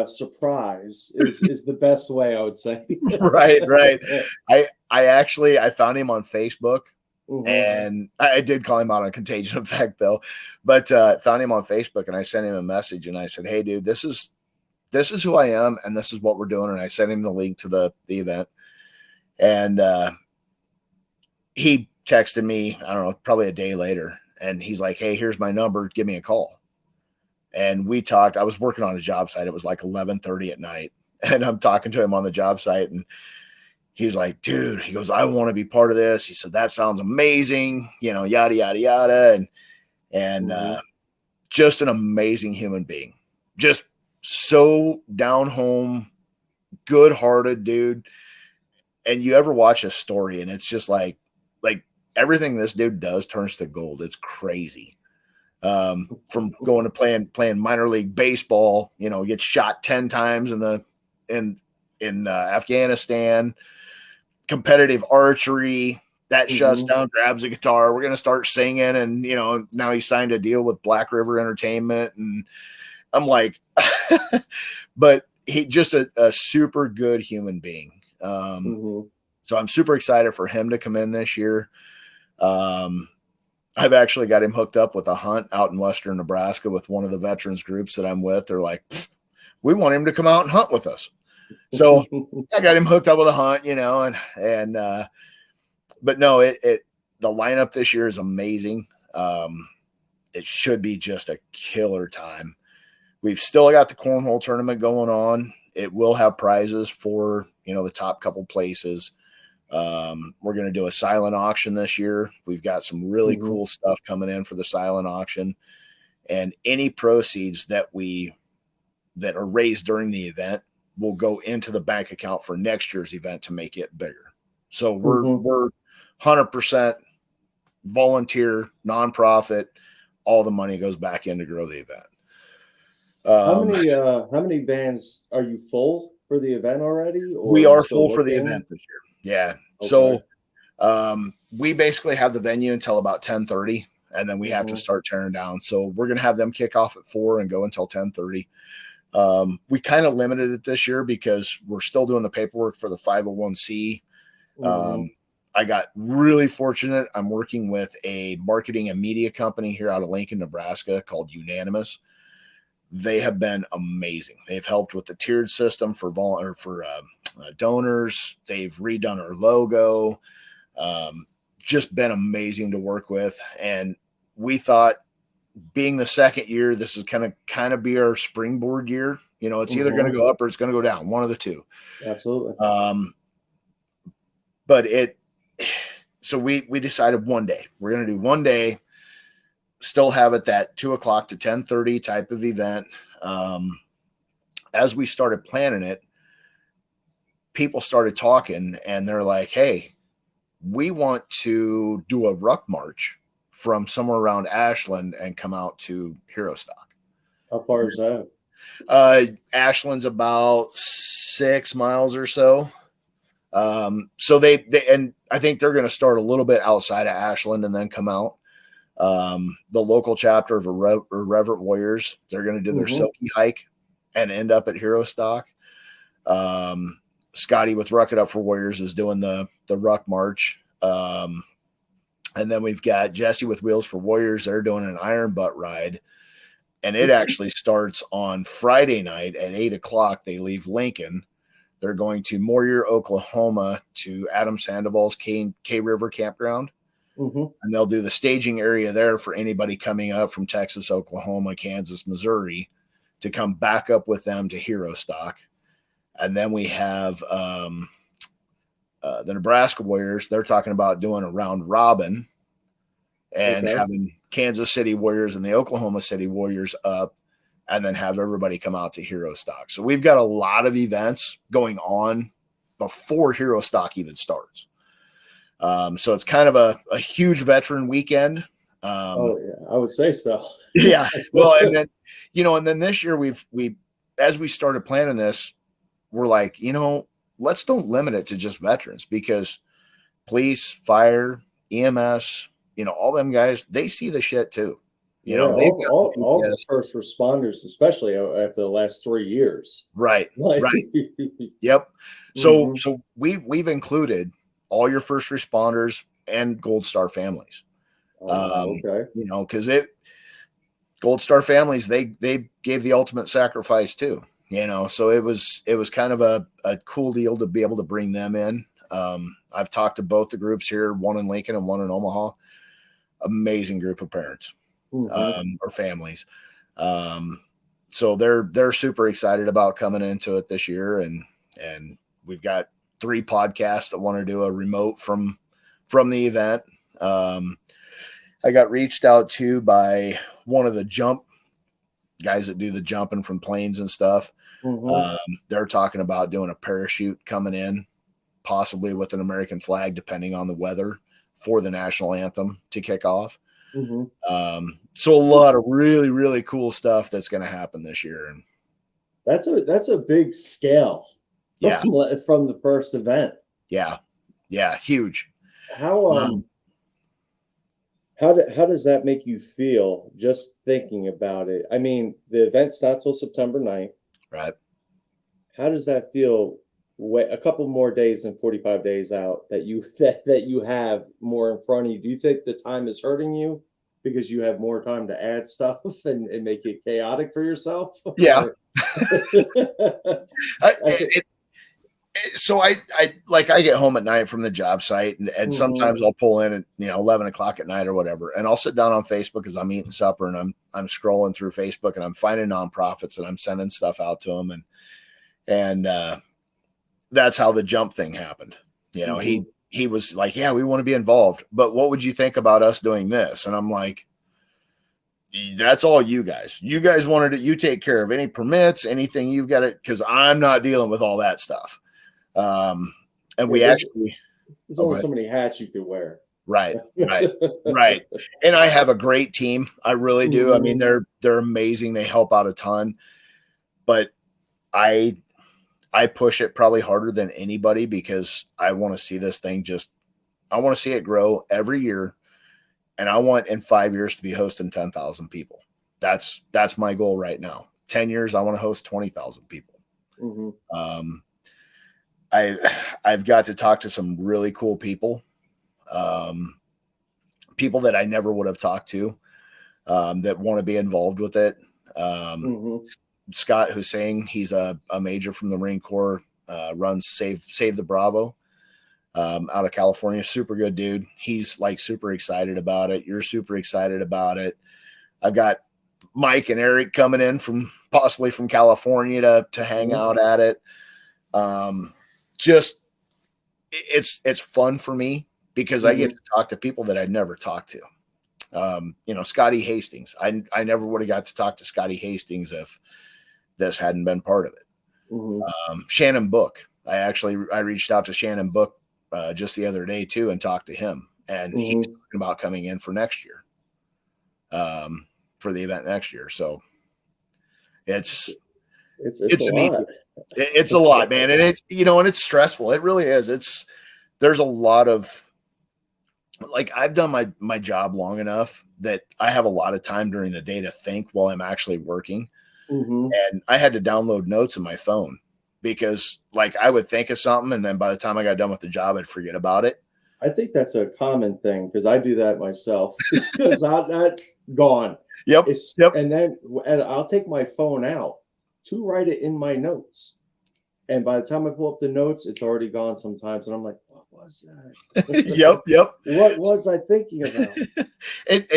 Speaker 1: surprise is the best way, I would say.
Speaker 2: Right. I found him on Facebook. And I did call him out on Contagion Effect though, but found him on Facebook and I sent him a message and I said, hey dude, this is who I am and this is what we're doing. And I sent him the link to the event, and he texted me, I don't know, probably a day later, and he's like, hey, here's my number, give me a call. And we talked. I was working on a job site. It was like 11:30 at night, and I'm talking to him on the job site, and he's like, dude, he goes, I want to be part of this. He said, that sounds amazing, yada, yada, yada. And just an amazing human being, just so down home, good hearted dude. And you ever watch a story and it's just like everything this dude does turns to gold. It's crazy. From going to playing minor league baseball, gets shot 10 times in Afghanistan, competitive archery that shuts down, grabs a guitar. We're going to start singing. And, now he signed a deal with Black River Entertainment. And I'm like, but he just a super good human being. So I'm super excited for him to come in this year. I've actually got him hooked up with a hunt out in Western Nebraska with one of the veterans groups that I'm with. They're like, we want him to come out and hunt with us. So I got him hooked up with a hunt, but no, the lineup this year is amazing. it should be just a killer time. We've still got the cornhole tournament going on. It will have prizes for, the top couple places. We're going to do a silent auction this year. We've got some really cool stuff coming in for the silent auction, and any proceeds that are raised during the event will go into the bank account for next year's event to make it bigger. So we're 100% volunteer, nonprofit. All the money goes back in to grow the event.
Speaker 1: How many bands are you full for the event already? Or
Speaker 2: we are full for the event this year. Yeah.
Speaker 1: Okay.
Speaker 2: So we basically have the venue until about 10:30, and then we have to start tearing down. So we're going to have them kick off at 4 and go until 10:30. We kind of limited it this year because we're still doing the paperwork for the 501c. I got really fortunate. I'm working with a marketing and media company here out of Lincoln, Nebraska called Unanimous. They have been amazing. They've helped with the tiered system for donors. They've redone our logo. Just been amazing to work with. And we thought, being the second year, this is kind of be our springboard year. It's either going to go up or it's going to go down, one of the two.
Speaker 1: Absolutely.
Speaker 2: So we decided one day we're going to do one day, still have it that 2 o'clock to 10:30 type of event. As we started planning it, people started talking, and they're like, "Hey, we want to do a ruck march from somewhere around Ashland and come out to HeroStock."
Speaker 1: How far is that?
Speaker 2: Ashland's about 6 miles or so. So they and I think they're going to start a little bit outside of Ashland and then come out. The local chapter of Irreverent Warriors, they're going to do their silky hike and end up at HeroStock. Scotty with Ruck It Up for Warriors is doing the ruck march. And then we've got Jesse with Wheels for Warriors. They're doing an iron butt ride. And it actually starts on Friday night at 8 o'clock. They leave Lincoln. They're going to Morier, Oklahoma to Adam Sandoval's K River Campground. And they'll do the staging area there for anybody coming up from Texas, Oklahoma, Kansas, Missouri to come back up with them to HeroStock. And then we have the Nebraska Warriors. They're talking about doing a round robin and having Kansas City Warriors and the Oklahoma City Warriors up, and then have everybody come out to HeroStock. So we've got a lot of events going on before HeroStock even starts. So it's kind of a huge veteran weekend.
Speaker 1: I would say so.
Speaker 2: Yeah. Well, and then this year as we started planning this, we're like, let's don't limit it to just veterans, because police, fire, EMS, all them guys, they see the shit too.
Speaker 1: All the first responders, especially after the last 3 years.
Speaker 2: Right. Right. Yep. So we've included all your first responders and Gold Star families. Because Gold Star families, they gave the ultimate sacrifice too. So it was kind of a cool deal to be able to bring them in. I've talked to both the groups here, one in Lincoln and one in Omaha. Amazing group of parents or families. So they're super excited about coming into it this year. And we've got 3 podcasts that want to do a remote from the event. I got reached out to by one of the jump guys that do the jumping from planes and stuff. They're talking about doing a parachute coming in, possibly with an American flag, depending on the weather, for the national anthem to kick off. So a lot of really, really cool stuff that's going to happen this year. And
Speaker 1: that's a big scale.
Speaker 2: Yeah.
Speaker 1: From the first event.
Speaker 2: Yeah. Yeah. Huge.
Speaker 1: How does that make you feel just thinking about it? I mean, the event's not till September 9th.
Speaker 2: Right.
Speaker 1: How does that feel? A couple more days than 45 days out that you have more in front of you. Do you think the time is hurting you because you have more time to add stuff and make it chaotic for yourself?
Speaker 2: Yeah. So I get home at night from the job site, and sometimes I'll pull in at 11 o'clock at night or whatever, and I'll sit down on Facebook as I'm eating supper, and I'm scrolling through Facebook, and I'm finding nonprofits, and I'm sending stuff out to them, and that's how the jump thing happened. He was like, yeah, we want to be involved, but what would you think about us doing this? And I'm like, that's all you guys. You guys wanted it. You take care of any permits, anything you've got it, because I'm not dealing with all that stuff. And there's
Speaker 1: only so many hats you could wear.
Speaker 2: Right. And I have a great team. I really do. I mean, they're amazing. They help out a ton, but I push it probably harder than anybody because I want to see this thing I want to see it grow every year. And I want in 5 years to be hosting 10,000 people. That's my goal right now. 10 years, I want to host 20,000 people. I've got to talk to some really cool people, people that I never would have talked to, that want to be involved with it. Scott Hussein, he's a major from the Marine Corps, runs Save the Bravo. Out of California, super good dude. He's like super excited about it. You're super excited about it. I've got Mike and Eric coming in possibly from California to hang out at it. Just it's fun for me because I get to talk to people that I'd never talked to. Scotty Hastings. I never would have got to talk to Scotty Hastings if this hadn't been part of it. Shannon Book. I reached out to Shannon Book just the other day too and talked to him, and he's talking about coming in for next year, for the event next year. So it's a lot. It's a lot, man. And it's stressful. It really is. There's a lot of, like, I've done my job long enough that I have a lot of time during the day to think while I'm actually working. And I had to download notes in my phone because, like, I would think of something, and then by the time I got done with the job, I'd forget about it.
Speaker 1: I think that's a common thing because I do that myself because I'm not gone.
Speaker 2: Yep.
Speaker 1: And then I'll take my phone out to write it in my notes. And by the time I pull up the notes, it's already gone sometimes. And I'm like, what was that?
Speaker 2: Yep.
Speaker 1: What was I thinking about?
Speaker 2: and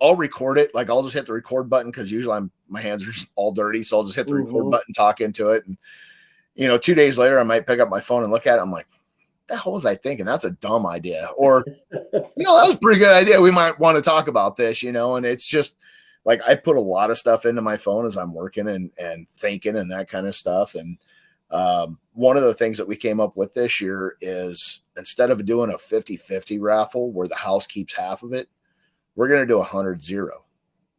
Speaker 2: I'll record it. Like, I'll just hit the record button because usually my hands are just all dirty. So I'll just hit the record button, talk into it. And, 2 days later, I might pick up my phone and look at it. I'm like, what the hell was I thinking? That's a dumb idea. Or, that was a pretty good idea. We might want to talk about this, and it's just like, I put a lot of stuff into my phone as I'm working and thinking and that kind of stuff. And one of the things that we came up with this year is, instead of doing a 50-50 raffle where the house keeps half of it, we're going to do 100-0.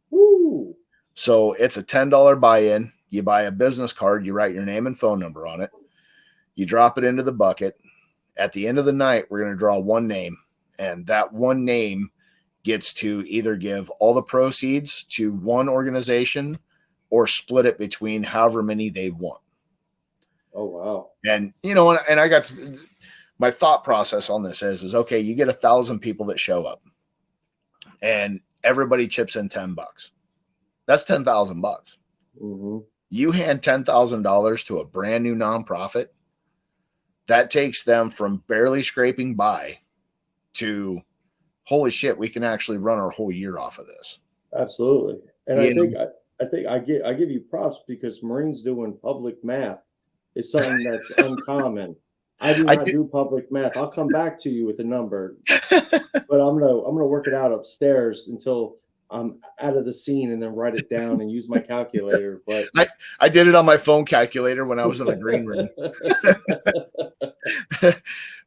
Speaker 1: Woo.
Speaker 2: So it's a $10 buy-in. You buy a business card, you write your name and phone number on it. You drop it into the bucket. At the end of the night, we're going to draw one name, and that one name gets to either give all the proceeds to one organization or split it between however many they want.
Speaker 1: Oh, wow.
Speaker 2: And, and I got my thought process on this is okay, you get 1,000 people that show up and everybody chips in $10. That's $10,000. You hand $10,000 to a brand new nonprofit, that takes them from barely scraping by to, holy shit, we can actually run our whole year off of this.
Speaker 1: Absolutely. And I think I give you props because Marines doing public math is something that's uncommon. I do not do public math. I'll come back to you with a number, but I'm gonna work it out upstairs until I'm out of the scene and then write it down and use my calculator. But
Speaker 2: I did it on my phone calculator when I was in the green room.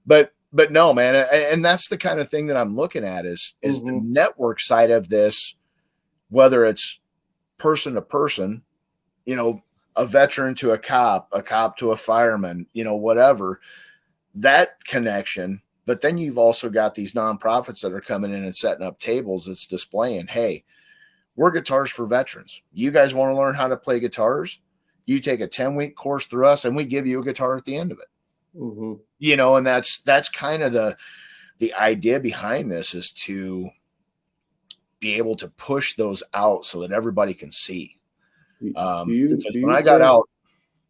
Speaker 2: But no, man, and that's the kind of thing that I'm looking at is the network side of this, whether it's person to person, a veteran to a cop to a fireman, whatever, that connection. But then you've also got these nonprofits that are coming in and setting up tables that's displaying, hey, we're Guitars for Veterans. You guys want to learn how to play guitars? You take a 10-week course through us and we give you a guitar at the end of it. And that's kind of the idea behind this, is to be able to push those out so that everybody can see. Because when I got out,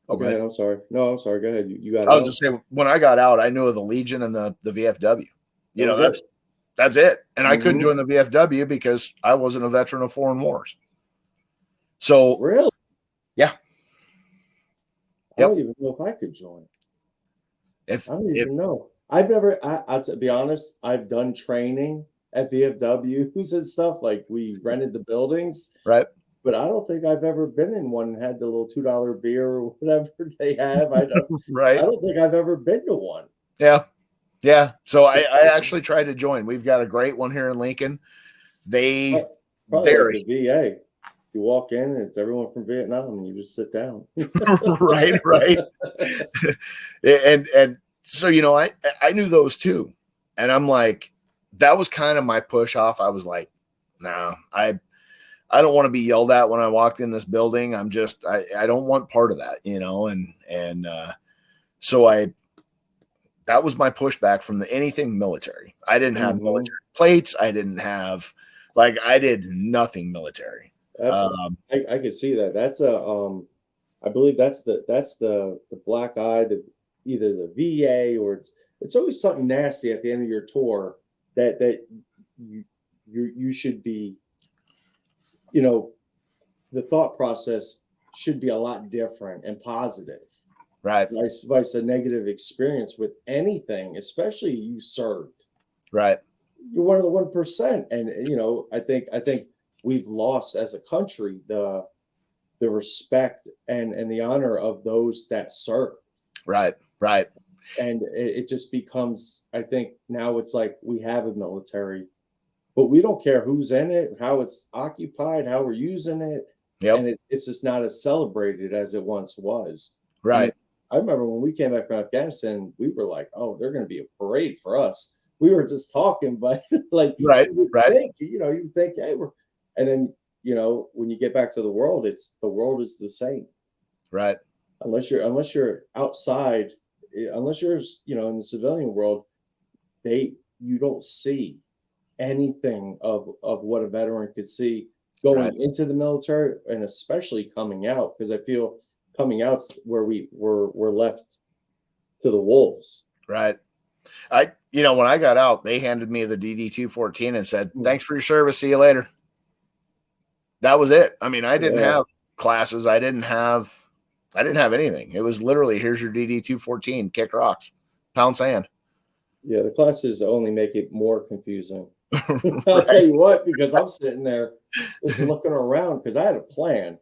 Speaker 2: Oh,
Speaker 1: Go ahead. I'm sorry. No, I'm sorry. Go ahead. You got
Speaker 2: I was
Speaker 1: out.
Speaker 2: just saying, when I got out, I knew of the Legion and the VFW.
Speaker 1: That
Speaker 2: You know,
Speaker 1: was it.
Speaker 2: that's it. And I couldn't
Speaker 1: Mm-hmm.
Speaker 2: join the VFW because I wasn't a veteran of foreign wars. So,
Speaker 1: Really?
Speaker 2: yeah.
Speaker 1: I
Speaker 2: Yep.
Speaker 1: don't even know if I could join.
Speaker 2: If
Speaker 1: I don't even know. I've never. To be honest, I've done training at VFWs and stuff. Like we rented the buildings,
Speaker 2: right,
Speaker 1: but I don't think I've ever been in one and had the little $2 beer or whatever they have. I don't. I
Speaker 2: right,
Speaker 1: don't think I've ever been to one.
Speaker 2: yeah, yeah. So I actually tried to join. We've got a great one here in Lincoln. They're
Speaker 1: Probably like the VA. You walk in and it's everyone from Vietnam, and you just sit down.
Speaker 2: right, and so I knew those too, and I'm like, that was kind of my push off. I was like, nah, I don't want to be yelled at when I walked in this building. I don't want part of that, and so that was my pushback from anything military. I didn't have military plates. I did nothing military.
Speaker 1: I could see that. That's I believe that's the black eye, either the VA or it's always something nasty at the end of your tour that you should be, the thought process should be a lot different and positive.
Speaker 2: Right.
Speaker 1: Vice a negative experience with anything, especially you served.
Speaker 2: Right.
Speaker 1: You're one of the 1%, and I think we've lost as a country the respect and the honor of those that serve.
Speaker 2: Right.
Speaker 1: And it just becomes, I think now it's like we have a military, but we don't care who's in it, how it's occupied, how we're using it.
Speaker 2: Yep.
Speaker 1: And it's just not as celebrated as it once was.
Speaker 2: Right.
Speaker 1: I remember when we came back from Afghanistan, we were like, oh, they're going to be a parade for us. We were just talking, but like,
Speaker 2: right.
Speaker 1: You think, hey, and then, when you get back to the world is the same.
Speaker 2: Right.
Speaker 1: Unless you're outside, unless you're, in the civilian world, you don't see anything of what a veteran could see going into the military, and especially coming out, because I feel coming out's where we're left to the wolves.
Speaker 2: Right. When I got out, they handed me the DD-214 and said, thanks for your service. See you later. That was it. I mean, I didn't have classes. I didn't have anything. It was literally, here's your DD-214, kick rocks, pound sand.
Speaker 1: Yeah. The classes only make it more confusing. I'll tell you what, because I'm sitting there just looking around, because I had a plan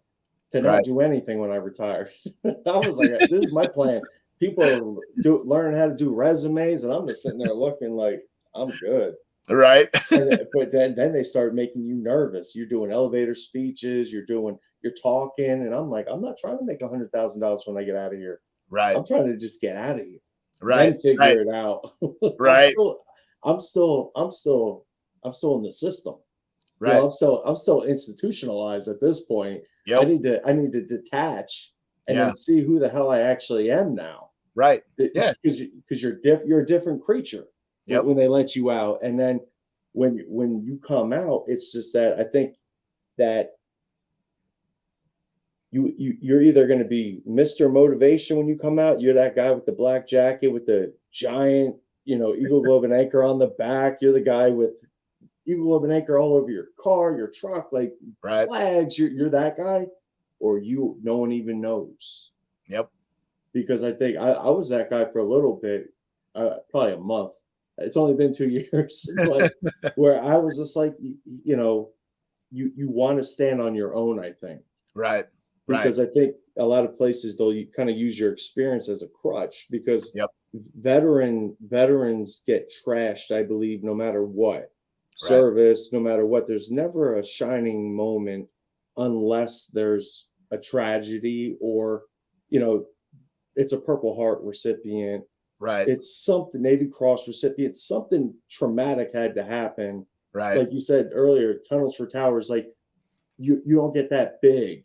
Speaker 1: to not do anything when I retired. I was like, this is my plan. People are learning how to do resumes, and I'm just sitting there looking like I'm good.
Speaker 2: Right.
Speaker 1: But then they start making you nervous. You're doing elevator speeches, you're talking, and I'm like, I'm not trying to make $100,000 when I get out of here.
Speaker 2: Right.
Speaker 1: I'm trying to just get out of here.
Speaker 2: Right.
Speaker 1: Then figure it out.
Speaker 2: Right.
Speaker 1: I'm still in the system.
Speaker 2: Right.
Speaker 1: I'm still institutionalized at this point.
Speaker 2: Yep.
Speaker 1: I need to detach and then see who the hell I actually am now.
Speaker 2: Right. Yeah.
Speaker 1: Because you're a different creature when they let you out. And then when you come out, it's just that I think that you're either going to be Mr. Motivation when you come out. You're that guy with the black jacket with the giant, Eagle Globe and Anchor on the back. You're the guy with Eagle Globe and Anchor all over your car, your truck, like flags. You're that guy, or no one even knows.
Speaker 2: Yep.
Speaker 1: Because I think I was that guy for a little bit, probably a month. It's only been 2 years, but where I was just like, you want to stand on your own, I think.
Speaker 2: Right.
Speaker 1: Because I think a lot of places you kind of use your experience as a crutch, because veterans get trashed, I believe, no matter what. Service, no matter what. There's never a shining moment unless there's a tragedy or, it's a Purple Heart recipient.
Speaker 2: Right.
Speaker 1: It's something, Navy Cross recipient, something traumatic had to happen.
Speaker 2: Right.
Speaker 1: Like you said earlier, Tunnels for Towers, like you don't get that big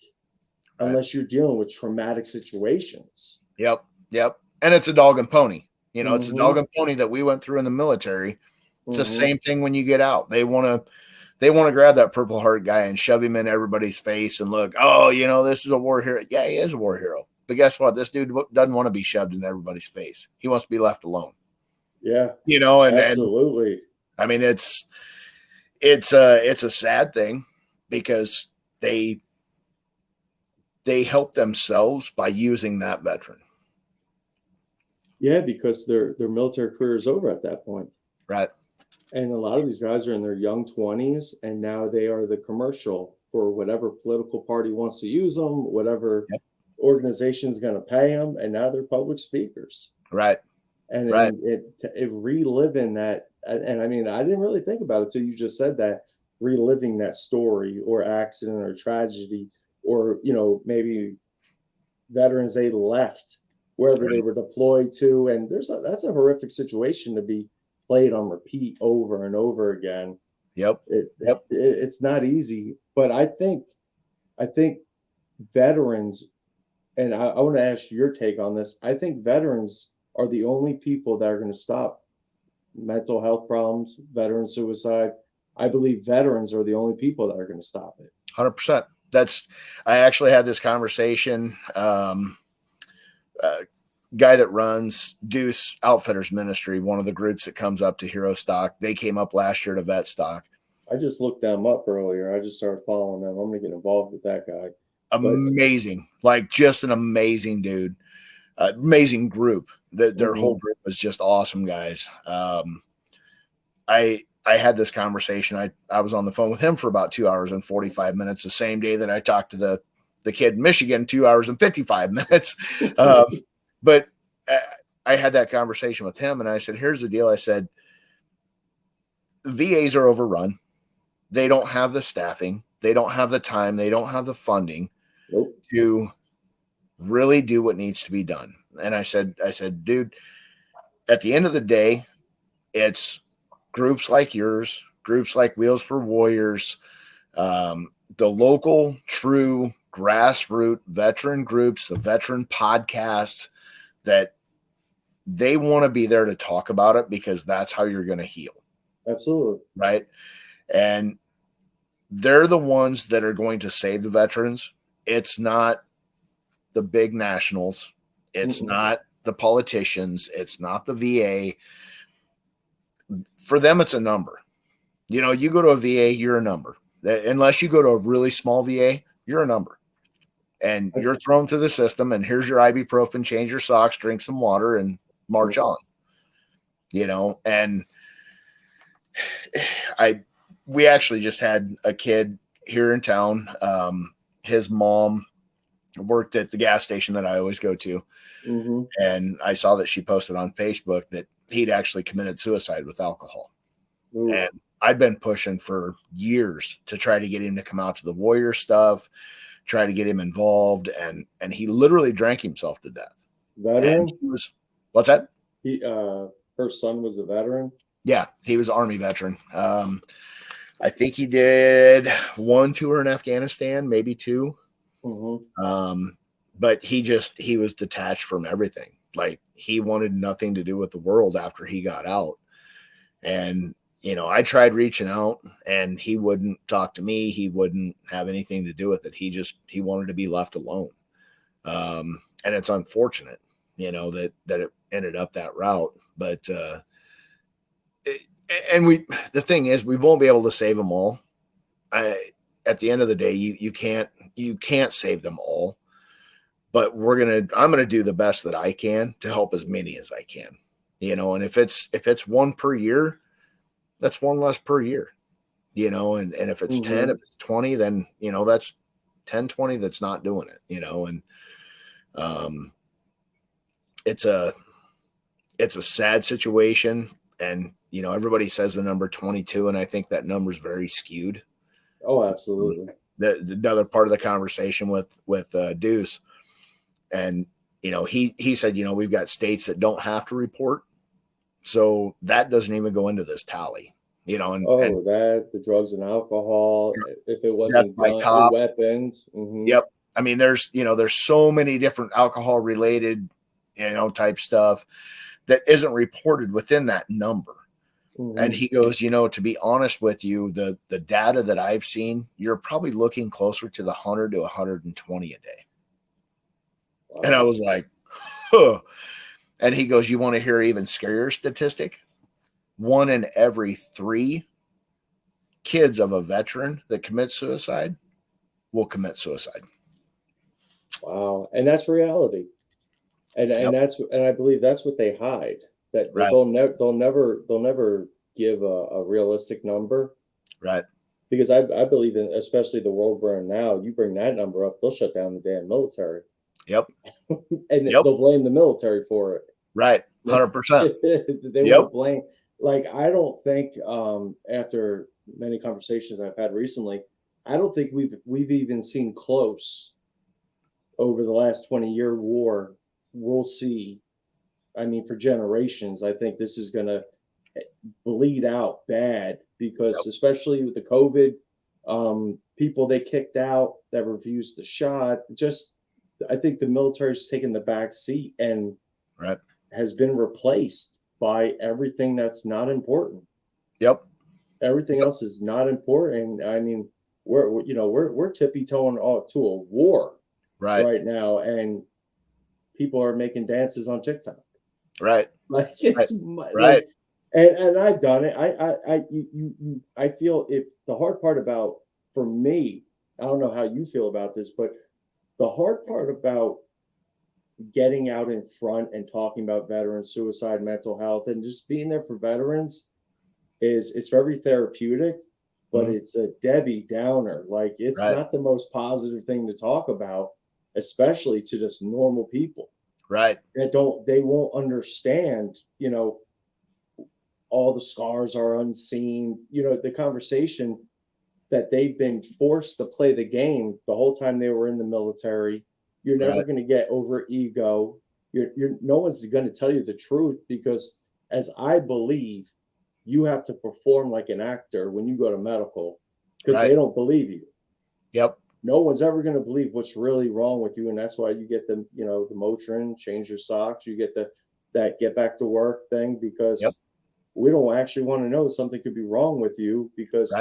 Speaker 1: unless you're dealing with traumatic situations.
Speaker 2: Yep. And it's a dog and pony. It's a dog and pony that we went through in the military. It's the same thing when you get out. They want to grab that Purple Heart guy and shove him in everybody's face and look, this is a war hero. Yeah, he is a war hero. But guess what? This dude doesn't want to be shoved in everybody's face. He wants to be left alone.
Speaker 1: Yeah,
Speaker 2: You know, and
Speaker 1: absolutely.
Speaker 2: I mean, it's a sad thing because they help themselves by using that veteran.
Speaker 1: Yeah, because their military career is over at that point.
Speaker 2: Right.
Speaker 1: And a lot of these guys are in their young 20s, and now they are the commercial for whatever political party wants to use them, whatever organization is going to pay them, and now they're public speakers.
Speaker 2: Right.
Speaker 1: And
Speaker 2: right.
Speaker 1: it reliving that, and I mean, I didn't really think about it till you just said that, reliving that story or accident or tragedy, or maybe veterans they left wherever they were deployed to, and that's a horrific situation to be played on repeat over and over again.
Speaker 2: Yep.
Speaker 1: It's not easy, but I think veterans, and I want to ask your take on this. I think veterans are the only people that are going to stop mental health problems, veteran suicide. I believe veterans are the only people that are going to stop it.
Speaker 2: 100%. I actually had this conversation. Guy that runs Deuce Outfitters Ministry, one of the groups that comes up to HeroStock. They came up last year to Vetstock.
Speaker 1: I just looked them up earlier. I just started following them. I'm going to get involved with that guy.
Speaker 2: Amazing. Like just an amazing dude. Amazing group. Their whole group was just awesome guys. I had this conversation. I was on the phone with him for about 2 hours and 45 minutes, the same day that I talked to the kid in Michigan, 2 hours and 55 minutes. But I had that conversation with him, and I said, here's the deal. I said, VAs are overrun. They don't have the staffing. They don't have the time. They don't have the funding to really do what needs to be done. And I said, dude, at the end of the day, it's groups like yours, groups like Wheels for Warriors, the local true grassroots veteran groups, the veteran podcasts, that they want to be there to talk about it because that's how you're going to heal.
Speaker 1: Absolutely.
Speaker 2: Right. And they're the ones that are going to save the veterans. It's not the big nationals. It's not the politicians. It's not the VA. For them, it's a number. You go to a VA, you're a number. Unless you go to a really small VA, you're a number. And you're thrown through the system, and here's your ibuprofen, change your socks, drink some water, and march on. And we actually just had a kid here in town. His mom worked at the gas station that I always go to. And I saw that she posted on Facebook that he'd actually committed suicide with alcohol. And I'd been pushing for years to try to get him to come out to the Warrior stuff, try to get him involved, and he literally drank himself to death.
Speaker 1: Veteran?
Speaker 2: What's that?
Speaker 1: Her son was a veteran?
Speaker 2: Yeah, he was an Army veteran. I think he did 1 tour in Afghanistan, maybe 2. But he was detached from everything. Like, he wanted nothing to do with the world after he got out. And I tried reaching out, and he wouldn't talk to me. He wouldn't have anything to do with it. He wanted to be left alone. And it's unfortunate, that it ended up that route. But, the thing is, we won't be able to save them all. At the end of the day, you can't save them all, but I'm going to do the best that I can to help as many as I can, and if it's 1 per year, that's 1 less per year, and if it's 10, if it's 20, then, that's 10, 20 that's not doing it, and it's a sad situation. And, everybody says the number 22, and I think that number is very skewed.
Speaker 1: Oh, absolutely.
Speaker 2: The other part of the conversation with Deuce, and, he said, we've got states that don't have to report. So that doesn't even go into this tally, and
Speaker 1: the drugs and alcohol, if it wasn't done, weapons.
Speaker 2: Yep. I mean, there's so many different alcohol related, type stuff that isn't reported within that number. And he goes, to be honest with you, the data that I've seen, you're probably looking closer to the 100 to 120 a day. And I was like, huh. And he goes, you want to hear an even scarier statistic? 1 in every 3 kids of a veteran that commits suicide will commit suicide.
Speaker 1: Wow. And that's reality. And I believe that's what they hide. That
Speaker 2: Right.
Speaker 1: they'll never give a realistic number.
Speaker 2: Right.
Speaker 1: Because I believe in, especially the world we're in now, you bring that number up, they'll shut down the damn military.
Speaker 2: Yep.
Speaker 1: And they'll blame the military for it.
Speaker 2: Right. 100%.
Speaker 1: They won't blame. Like, I don't think, after many conversations I've had recently, I don't think we've even seen close over the last 20-year war. We'll see. I mean, for generations, I think this is going to bleed out bad because, especially with the COVID, people they kicked out that refused the shot. Just, I think the military's taken the back seat and has been replaced by everything that's not important.
Speaker 2: Yep.
Speaker 1: Everything else is not important. I mean, we're tippy-toeing to a war right now, and people are making dances on TikTok.
Speaker 2: Right.
Speaker 1: Like it's like, and I've done it. I feel if the hard part about, for me, I don't know how you feel about this, but the hard part about getting out in front and talking about veteran suicide, mental health, and just being there for veterans is it's very therapeutic, but it's a Debbie Downer. Like it's not the most positive thing to talk about, especially to just normal people.
Speaker 2: Right.
Speaker 1: They won't understand, all the scars are unseen, the conversation that they've been forced to play the game the whole time they were in the military. You're never going to get over ego. No one's going to tell you the truth because, as I believe, you have to perform like an actor when you go to medical because they don't believe you.
Speaker 2: Yep.
Speaker 1: No one's ever going to believe what's really wrong with you. And that's why you get the Motrin, change your socks. You get that get back to work thing because we don't actually want to know something could be wrong with you because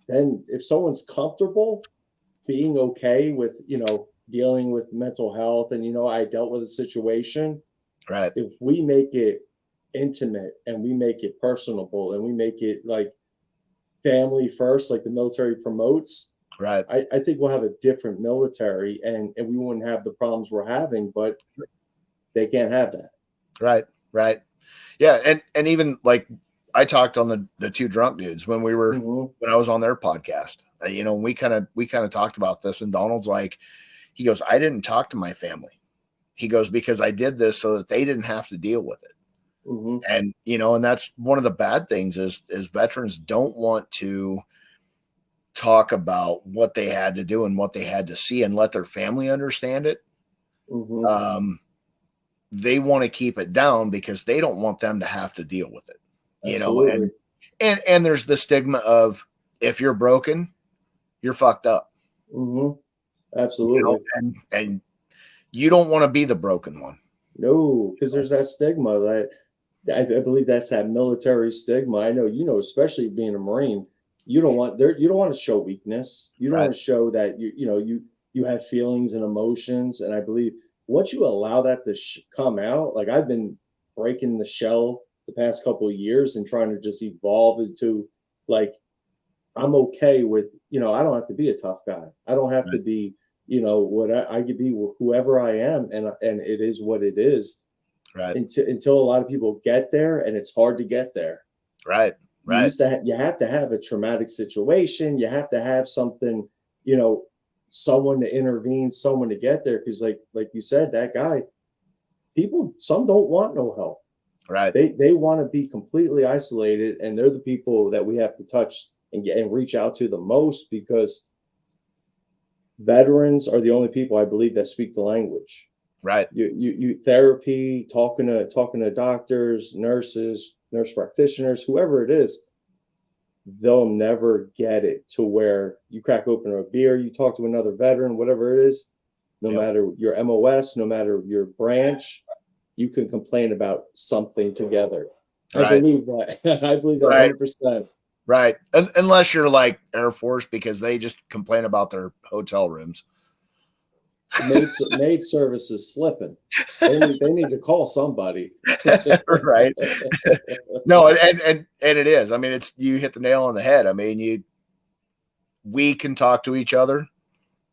Speaker 1: then if someone's comfortable being okay with, dealing with mental health and, I dealt with a situation.
Speaker 2: Right.
Speaker 1: If we make it intimate and we make it personable and we make it like family first, like the military promotes,
Speaker 2: right.
Speaker 1: I think we'll have a different military and we wouldn't have the problems we're having, but they can't have that.
Speaker 2: Right. Right. Yeah. And even like I talked on the two drunk dudes when we were, when I was on their podcast, we kind of talked about this and Donald's like, he goes, I didn't talk to my family. He goes, because I did this so that they didn't have to deal with it. And, and that's one of the bad things is veterans don't want to talk about what they had to do and what they had to see and let their family understand it. They want to keep it down because they don't want them to have to deal with it,
Speaker 1: Absolutely.
Speaker 2: and there's the stigma of if you're broken, you're fucked up.
Speaker 1: Absolutely.
Speaker 2: And you don't want to be the broken one.
Speaker 1: No, because there's that stigma that I believe that's that military stigma. I know, especially being a Marine, you don't want to show weakness. You don't want to show that you have feelings and emotions. And I believe once you allow that to come out, like I've been breaking the shell the past couple of years and trying to just evolve into like, I'm okay with, I don't have to be a tough guy. I don't have to be, what I could be whoever I am. And it is what it is.
Speaker 2: Right.
Speaker 1: Until a lot of people get there, and it's hard to get there.
Speaker 2: Right.
Speaker 1: You have to have a traumatic situation. You have to have something, someone to intervene, someone to get there. Because like you said, that guy, some don't want no help.
Speaker 2: Right.
Speaker 1: They want to be completely isolated, and they're the people that we have to touch and reach out to the most because veterans are the only people I believe that speak the language.
Speaker 2: Right.
Speaker 1: You therapy, talking to doctors, nurses, nurse practitioners, whoever it is, they'll never get it to where you crack open a beer, you talk to another veteran, whatever it is, no matter your MOS, no matter your branch, you can complain about something together. I believe that. I believe that 100%.
Speaker 2: Right. Unless you're like Air Force because they just complain about their hotel rooms.
Speaker 1: maid service is slipping. They need to call somebody.
Speaker 2: Right. No, and it is. I mean, it's, you hit the nail on the head. I mean, we can talk to each other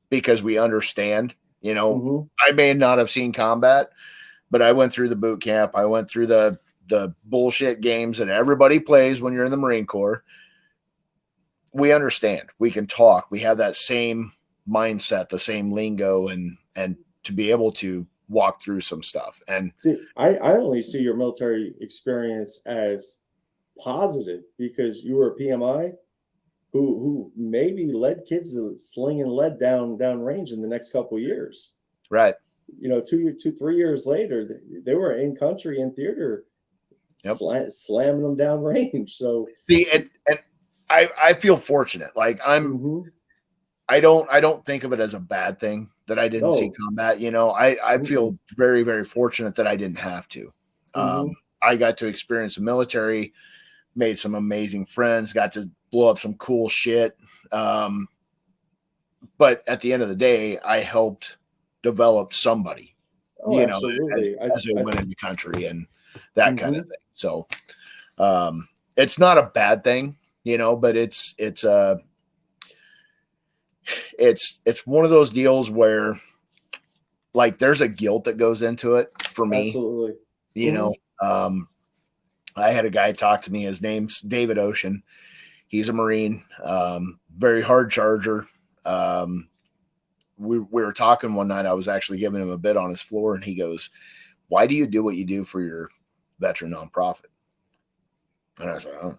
Speaker 2: because we understand. You know,
Speaker 1: Mm-hmm.
Speaker 2: I may not have seen combat, but I went through the boot camp. I went through the bullshit games that everybody plays when you're in the Marine Corps. We understand. We can talk. We have that same mindset, the same lingo, and to be able to walk through some stuff. And
Speaker 1: See, I only see your military experience as positive because you were a PMI who maybe led kids to slinging lead down range in the next couple of years.
Speaker 2: right.
Speaker 1: You know, 3 years later, they were in country in theater,
Speaker 2: Yep.
Speaker 1: slamming them down range. So
Speaker 2: see, and I feel fortunate. Like
Speaker 1: mm-hmm.
Speaker 2: I don't think of it as a bad thing that I didn't see combat. You know, I feel very, very fortunate that I didn't have to.
Speaker 1: Mm-hmm.
Speaker 2: I got to experience the military, made some amazing friends, got to blow up some cool shit. But at the end of the day, I helped develop somebody, you know,
Speaker 1: absolutely.
Speaker 2: as they went in the country and that kind of thing. So it's not a bad thing, you know, but it's one of those deals where, like, there's a guilt that goes into it for me.
Speaker 1: Absolutely.
Speaker 2: You know, I had a guy talk to me. His name's David Ocean. He's a Marine, very hard charger. We were talking one night. I was actually giving him a bit on his floor, and he goes, "Why do you do what you do for your veteran nonprofit?" And I said,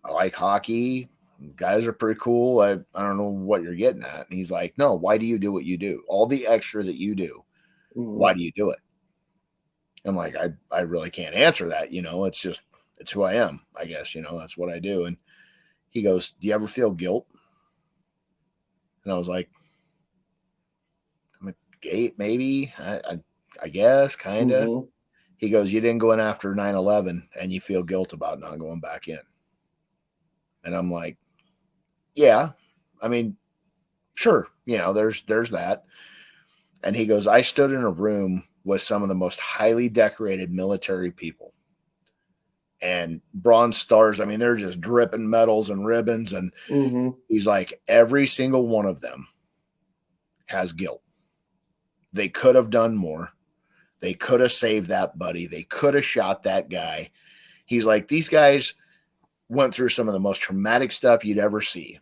Speaker 2: "I like hockey. Guys are pretty cool. I don't know what you're getting at." And he's like, "No, why do you do what you do? All the extra that you do, why do you do it?" I'm like, I really can't answer that. You know, it's who I am, I guess, you know, that's what I do. And he goes, "Do you ever feel guilt?" And I was like, I'm a gate, maybe, I guess, kind of. He goes, "You didn't go in after 9/11 and you feel guilt about not going back in." And I'm like, yeah, I mean, sure, you know, there's that. And he goes, "I stood in a room with some of the most highly decorated military people and Bronze Stars. I mean, they're just dripping medals and ribbons." And he's like, "Every single one of them has guilt. They could have done more. They could have saved that buddy. They could have shot that guy." He's like, "These guys went through some of the most traumatic stuff you'd ever see.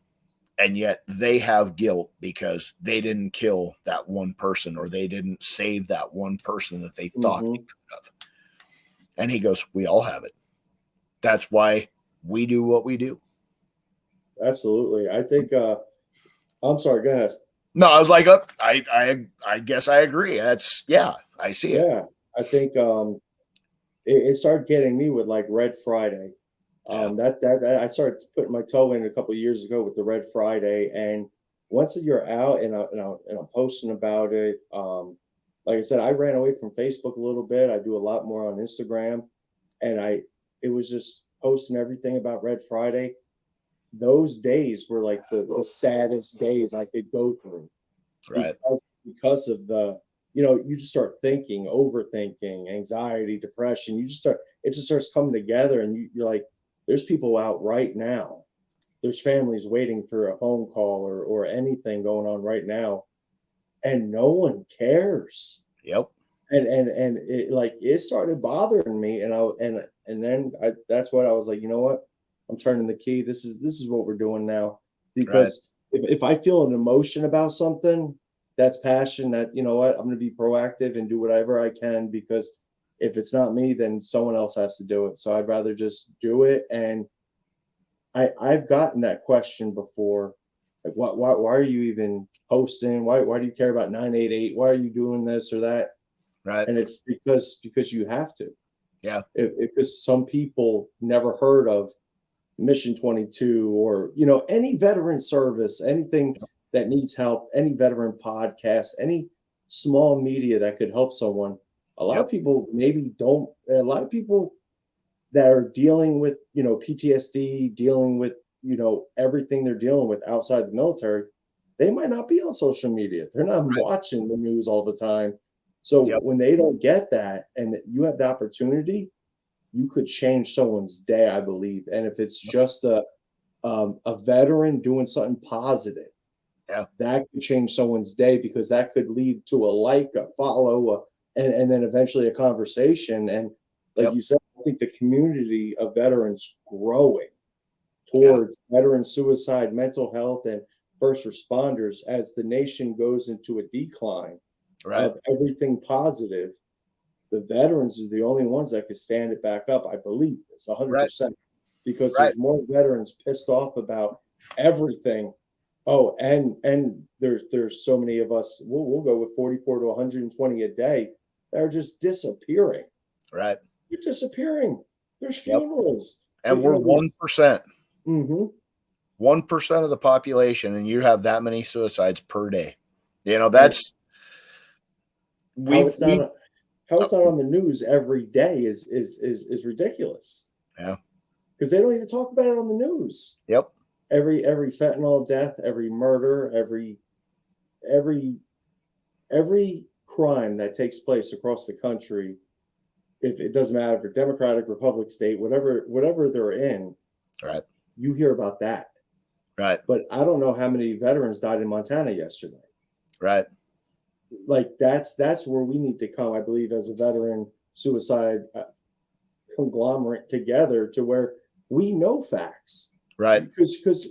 Speaker 2: And yet they have guilt because they didn't kill that one person or they didn't save that one person that they thought they could have." And he goes, "We all have it. That's why we do what we do."
Speaker 1: Absolutely. I think, I'm sorry, go ahead.
Speaker 2: No, I was like, I guess I agree. That's, yeah, I see it.
Speaker 1: Yeah. I think, it started getting me with like Red Friday. That I started putting my toe in a couple of years ago with the Red Friday, and once you're out and I'm posting about it, like I said, I ran away from Facebook a little bit. I do a lot more on Instagram, and it was just posting everything about Red Friday. Those days were like the saddest days I could go through,
Speaker 2: right?
Speaker 1: Because of the, you know, you just start thinking, overthinking, anxiety, depression. It just starts coming together, and you're like, there's people out right now. There's families waiting for a phone call or anything going on right now, and no one cares.
Speaker 2: Yep.
Speaker 1: And it started bothering me, and then that's what I was like, you know what? I'm turning the key. This is what we're doing now, because if I feel an emotion about something, that's passion. That, you know what, I'm going to be proactive and do whatever I can, because if it's not me, then someone else has to do it. So I'd rather just do it. And I've gotten that question before. Like, why are you even posting? Why do you care about 988? Why are you doing this or that?
Speaker 2: Right.
Speaker 1: And it's because you have to.
Speaker 2: Yeah.
Speaker 1: Because some people never heard of Mission 22 or, you know, any veteran service, anything that needs help, any veteran podcast, any small media that could help someone. A lot of people maybe don't. A lot of people that are dealing with, PTSD, dealing with, everything they're dealing with outside the military, they might not be on social media. They're not
Speaker 2: Right.
Speaker 1: watching the news all the time. So
Speaker 2: Yep.
Speaker 1: when they don't get that and that you have the opportunity, you could change someone's day, I believe. And if it's just a veteran doing something positive,
Speaker 2: Yeah.
Speaker 1: that could change someone's day because that could lead to a like, a follow, and then eventually a conversation. And like
Speaker 2: Yep.
Speaker 1: you said, I think the community of veterans growing
Speaker 2: Yeah.
Speaker 1: towards veteran suicide, mental health, and first responders as the nation goes into a decline
Speaker 2: Right.
Speaker 1: of everything positive. The veterans are the only ones that can stand it back up. I believe this 100% because
Speaker 2: Right.
Speaker 1: there's more veterans pissed off about everything. Oh, and there's so many of us. We'll go with 44 to 120 a day that are just disappearing.
Speaker 2: Right.
Speaker 1: They're disappearing. There's
Speaker 2: Yep.
Speaker 1: funerals.
Speaker 2: And we're 1%.
Speaker 1: Mm-hmm.
Speaker 2: 1% of the population, and you have that many suicides per day. You know, that's
Speaker 1: how it's not on the news every day is ridiculous.
Speaker 2: Yeah.
Speaker 1: Because they don't even talk about it on the news.
Speaker 2: Yep.
Speaker 1: Every fentanyl death, every murder, every crime that takes place across the country, if it doesn't matter if you're Democratic, Republic, state, whatever they're in,
Speaker 2: Right.
Speaker 1: you hear about that.
Speaker 2: Right.
Speaker 1: But I don't know how many veterans died in Montana yesterday.
Speaker 2: Right.
Speaker 1: Like that's where we need to come, I believe, as a veteran suicide conglomerate together to where we know facts.
Speaker 2: Right.
Speaker 1: Because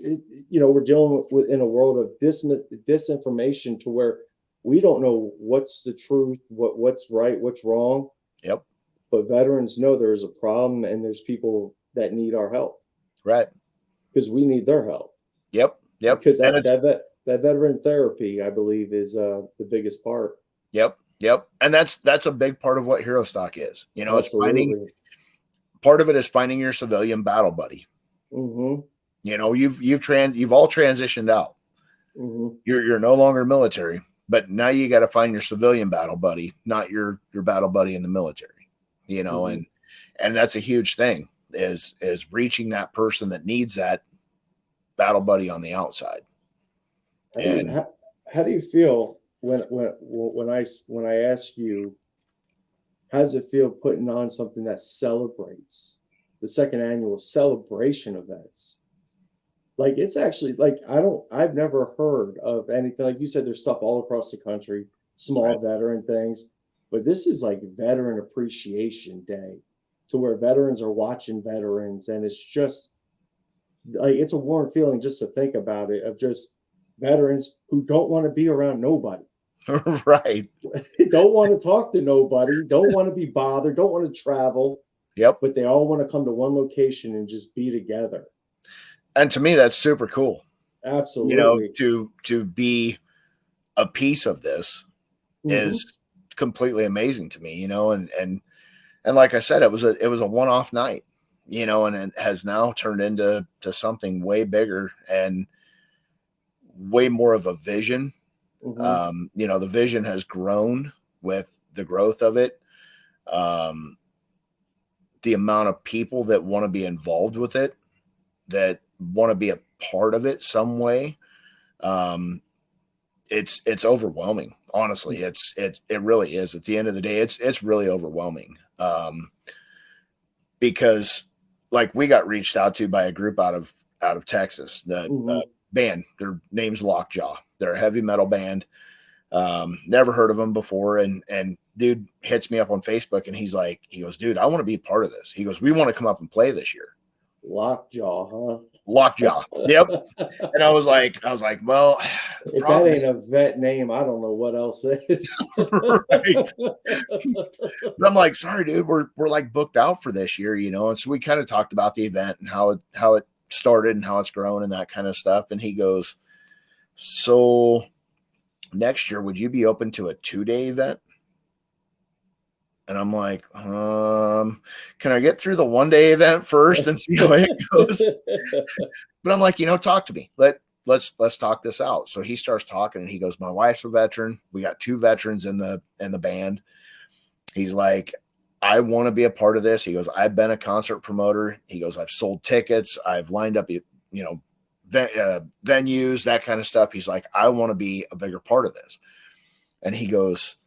Speaker 1: we're dealing with in a world of disinformation to where we don't know what's the truth, what's right, what's wrong.
Speaker 2: Yep.
Speaker 1: But veterans know there is a problem and there's people that need our help.
Speaker 2: Right.
Speaker 1: Because we need their help.
Speaker 2: Yep. Yep.
Speaker 1: Because that veteran therapy, I believe, is the biggest part.
Speaker 2: Yep. Yep. And that's a big part of what HeroStock is. You know,
Speaker 1: Absolutely.
Speaker 2: it's part of it is finding your civilian battle buddy.
Speaker 1: Mm-hmm.
Speaker 2: You know, you've all transitioned out.
Speaker 1: Mm-hmm.
Speaker 2: You're no longer military, but now you got to find your civilian battle buddy, not your battle buddy in the military. You know,
Speaker 1: Mm-hmm.
Speaker 2: and that's a huge thing is reaching that person that needs that battle buddy on the outside.
Speaker 1: How do you feel when I ask you, how does it feel putting on something that celebrates the second annual celebration events? Like it's actually like I've never heard of anything like you said. There's stuff all across the country, small veteran things, but this is like Veteran Appreciation Day, to where veterans are watching veterans, and it's just like it's a warm feeling just to think about it of just veterans who don't want to be around nobody.
Speaker 2: Right.
Speaker 1: Don't want to talk to nobody, don't want to be bothered, don't want to travel.
Speaker 2: Yep.
Speaker 1: But they all want to come to one location and just be together.
Speaker 2: And to me, that's super cool.
Speaker 1: Absolutely.
Speaker 2: You know, to be a piece of this is completely amazing to me, you know, and like I said, it was a one-off night, you know, and it has now turned into something way bigger and way more of a vision. You know, the vision has grown with the growth of it. The amount of people that want to be involved with it, that want to be a part of it some way. It's overwhelming. Honestly, it really is. At the end of the day, it's really overwhelming. Because like we got reached out to by a group out of Texas, the band, their name's Lockjaw. They're a heavy metal band. Never heard of them before. And dude hits me up on Facebook and he goes, dude, I want to be a part of this. He goes, we want to come up and play this year.
Speaker 1: Lockjaw, huh?
Speaker 2: Lockjaw. Yep. And I was like, well,
Speaker 1: if that ain't a vet name, I don't know what else is.
Speaker 2: Right. But I'm like, sorry, dude, we're like booked out for this year, you know? And so we kind of talked about the event and how it started and how it's grown and that kind of stuff. And he goes, so next year, would you be open to a 2-day event? And I'm like, can I get through the 1-day event first and see how it goes? But I'm like, you know, talk to me. Let's talk this out. So he starts talking and he goes, my wife's a veteran. We got 2 veterans in the band. He's like, I want to be a part of this. He goes, I've been a concert promoter. He goes, I've sold tickets. I've lined up, you know, venues, that kind of stuff. He's like, I want to be a bigger part of this. And he goes,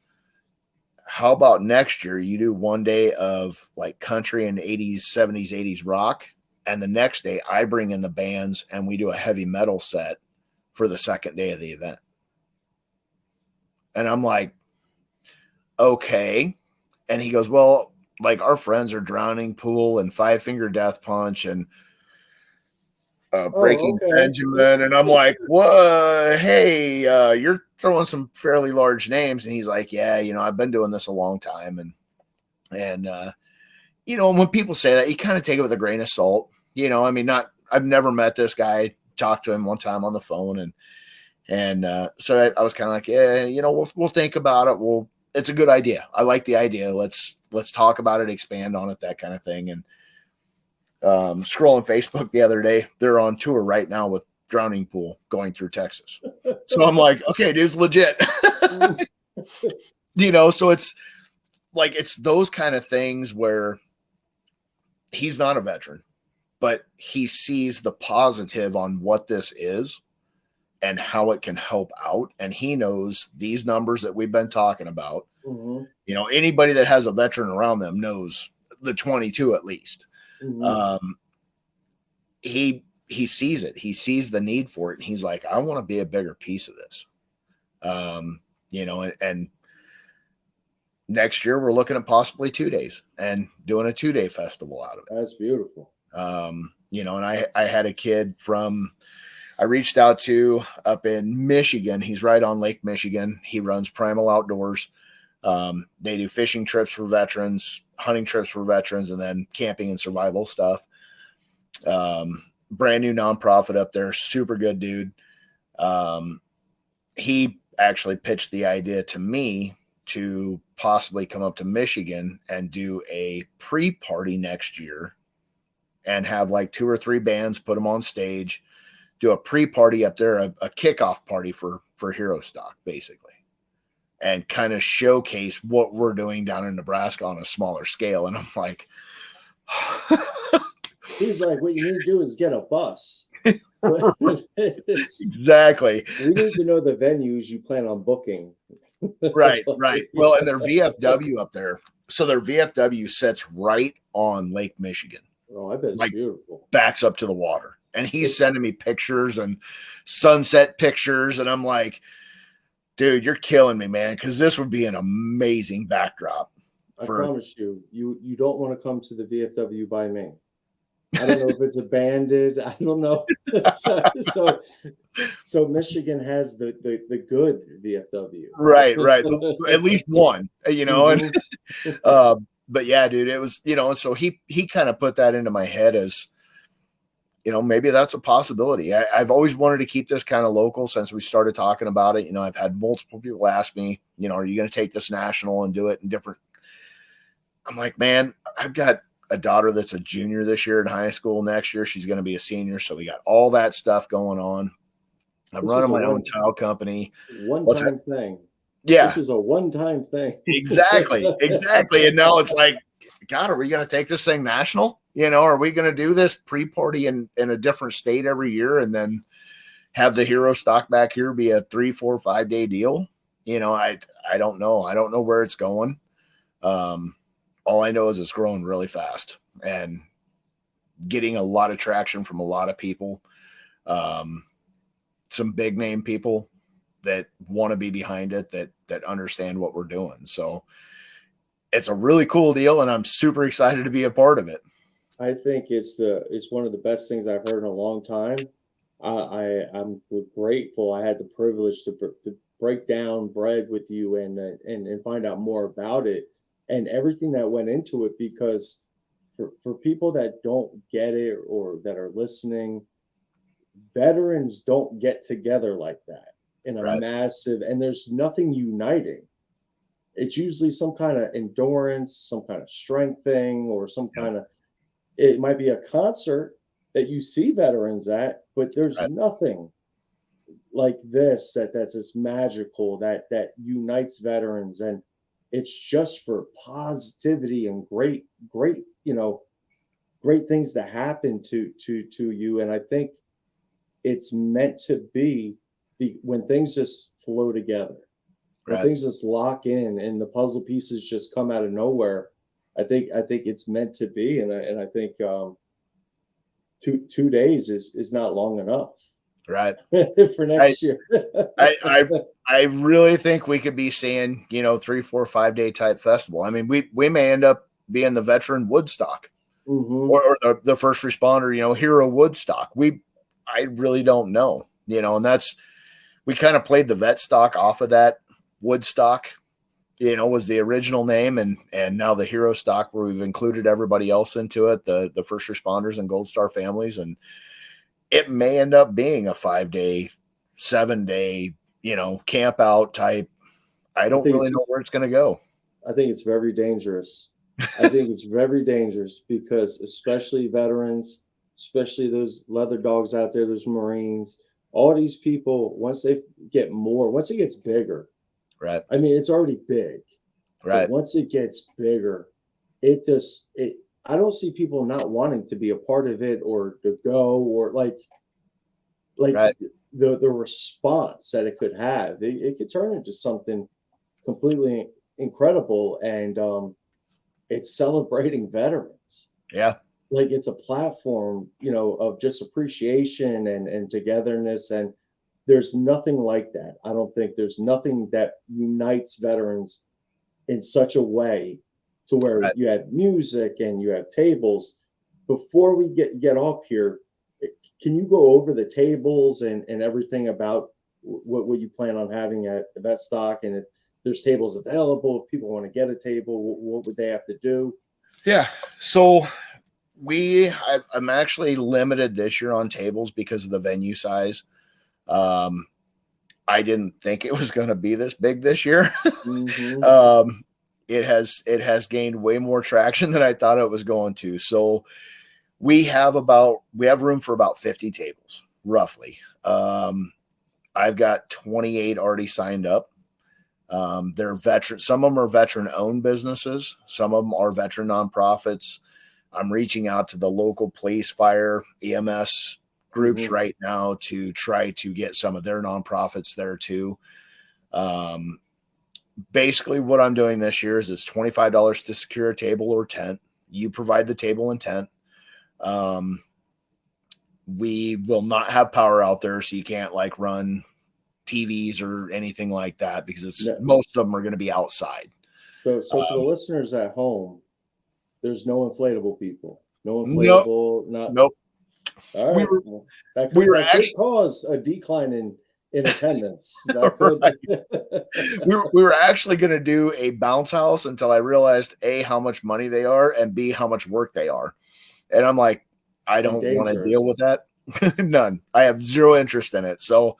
Speaker 2: how about next year you do one day of like country and 80s, 70s, 80s rock, and the next day I bring in the bands and we do a heavy metal set for the second day of the event. And I'm like, okay. And he goes, well, like our friends are Drowning Pool and Five Finger Death Punch and Breaking Benjamin. And I'm like, what? Hey, you're throwing some fairly large names. And he's like, yeah, I've been doing this a long time. And when people say that, you kind of take it with a grain of salt. I've never met this guy, talked to him one time on the phone. So I was kind of like, yeah, we'll think about it. It's a good idea. I like the idea. Let's talk about it, expand on it, that kind of thing. And scrolling Facebook the other day, they're on tour right now with Drowning Pool going through Texas. So I'm like, okay, dude's legit. So it's like, it's those kind of things where he's not a veteran, but he sees the positive on what this is and how it can help out. And he knows these numbers that we've been talking about. Mm-hmm. Anybody that has a veteran around them knows the 22 at least. Mm-hmm. He sees it. He sees the need for it. And he's like, I want to be a bigger piece of this. And next year we're looking at possibly 2 days and doing a 2-day festival out of it.
Speaker 1: That's beautiful.
Speaker 2: And I had a kid I reached out to up in Michigan. He's right on Lake Michigan. He runs Primal Outdoors. They do fishing trips for veterans, hunting trips for veterans, and then camping and survival stuff. Brand new nonprofit up there. Super good dude. He actually pitched the idea to me to possibly come up to Michigan and do a pre-party next year and have like 2 or 3 bands, put them on stage, do a pre-party up there, a kickoff party for HeroStock, basically, and kind of showcase what we're doing down in Nebraska on a smaller scale. And I'm like,
Speaker 1: he's like, what you need to do is get a bus.
Speaker 2: Exactly.
Speaker 1: We need to know the venues you plan on booking.
Speaker 2: Right. Well, and their VFW up there. So their VFW sits right on Lake Michigan.
Speaker 1: Oh, I bet it's beautiful.
Speaker 2: Backs up to the water. And he's sending me pictures and sunset pictures. And I'm like, dude, you're killing me, man. Because this would be an amazing backdrop.
Speaker 1: I promise you don't want to come to the VFW by me. I don't know if it's abandoned. I don't know. So Michigan has the good VFW.
Speaker 2: Right. At least one, Mm-hmm. And but yeah, dude, it was, so he kind of put that into my head as, maybe that's a possibility. I've always wanted to keep this kind of local since we started talking about it. I've had multiple people ask me, are you going to take this national and do it in different? I'm like, man, I've got a daughter that's a junior this year in high school. Next year, she's going to be a senior. So we got all that stuff going on. I'm running my own tile company.
Speaker 1: One-time thing.
Speaker 2: Yeah.
Speaker 1: This was a one-time thing.
Speaker 2: Exactly. And now it's like, God, are we going to take this thing national? Are we going to do this pre-party in a different state every year and then have the HeroStock back here be a 3, 4, 5 day deal? I don't know. I don't know where it's going. All I know is it's growing really fast and getting a lot of traction from a lot of people. Some big name people that want to be behind it, that understand what we're doing. So it's a really cool deal and I'm super excited to be a part of it.
Speaker 1: I think it's one of the best things I've heard in a long time. I'm grateful I had the privilege to break down bread with you and find out more about it and everything that went into it, because for people that don't get it or that are listening, veterans don't get together like that in a massive, and there's nothing uniting. It's usually some kind of endurance, some kind of strength thing, or some kind of, it might be a concert that you see veterans at, but there's nothing like this that's as magical that unites veterans. And it's just for positivity and great things to happen to you. And I think it's meant to be when things just flow together, when
Speaker 2: Right.
Speaker 1: things just lock in and the puzzle pieces just come out of nowhere. I think it's meant to be, and I think 2 days is not long enough
Speaker 2: Right.
Speaker 1: for
Speaker 2: I,
Speaker 1: next year.
Speaker 2: I really think we could be seeing, 3, 4, 5 day type festival. I mean, we may end up being the veteran Woodstock
Speaker 1: Mm-hmm.
Speaker 2: or the first responder, hero Woodstock. I really don't know, and we kind of played the Vetstock off of that Woodstock, was the original name, and now the HeroStock, where we've included everybody else into it, the first responders and Gold Star families, and it may end up being a 5-day, 7-day, camp out type. I don't really know where it's going to go.
Speaker 1: I think it's very dangerous. I think it's very dangerous because especially veterans, especially those leather dogs out there, those Marines, all these people, once it gets bigger,
Speaker 2: Right.
Speaker 1: I mean, it's already big,
Speaker 2: Right.
Speaker 1: but once it gets bigger, I don't see people not wanting to be a part of it or to go or like
Speaker 2: Right.
Speaker 1: the response that it could have. It could turn into something completely incredible, and it's celebrating veterans.
Speaker 2: Yeah.
Speaker 1: Like it's a platform, of just appreciation and togetherness, and there's nothing like that. I don't think there's nothing that unites veterans in such a way to where
Speaker 2: Right.
Speaker 1: you have music and you have tables. Before we get off here, can you go over the tables and everything about what you plan on having at the Vetstock, and if there's tables available, if people want to get a table, what would they have to do?
Speaker 2: Yeah. So I'm actually limited this year on tables because of the venue size. I didn't think it was going to be this big this year.
Speaker 1: Mm-hmm.
Speaker 2: It has gained way more traction than I thought it was going to. So we have room for about 50 tables, roughly. I've got 28 already signed up. They're veteran. Some of them are veteran-owned businesses. Some of them are veteran nonprofits. I'm reaching out to the local police, fire, EMS groups
Speaker 1: Mm-hmm.
Speaker 2: right now to try to get some of their nonprofits there too. Basically, what I'm doing this year is it's $25 to secure a table or tent. You provide the table and tent. We will not have power out there, so you can't like run TVs or anything like that because most of them are going to be outside.
Speaker 1: So for the listeners at home, there's no inflatable people, no
Speaker 2: Nope.
Speaker 1: inflatable, not.
Speaker 2: Nope.
Speaker 1: All right. That could cause a decline in attendance. That could.
Speaker 2: Right. we were actually going to do a bounce house until I realized A, how much money they are, and B, how much work they are. And I'm like, I don't want to deal with that. None. I have zero interest in it. So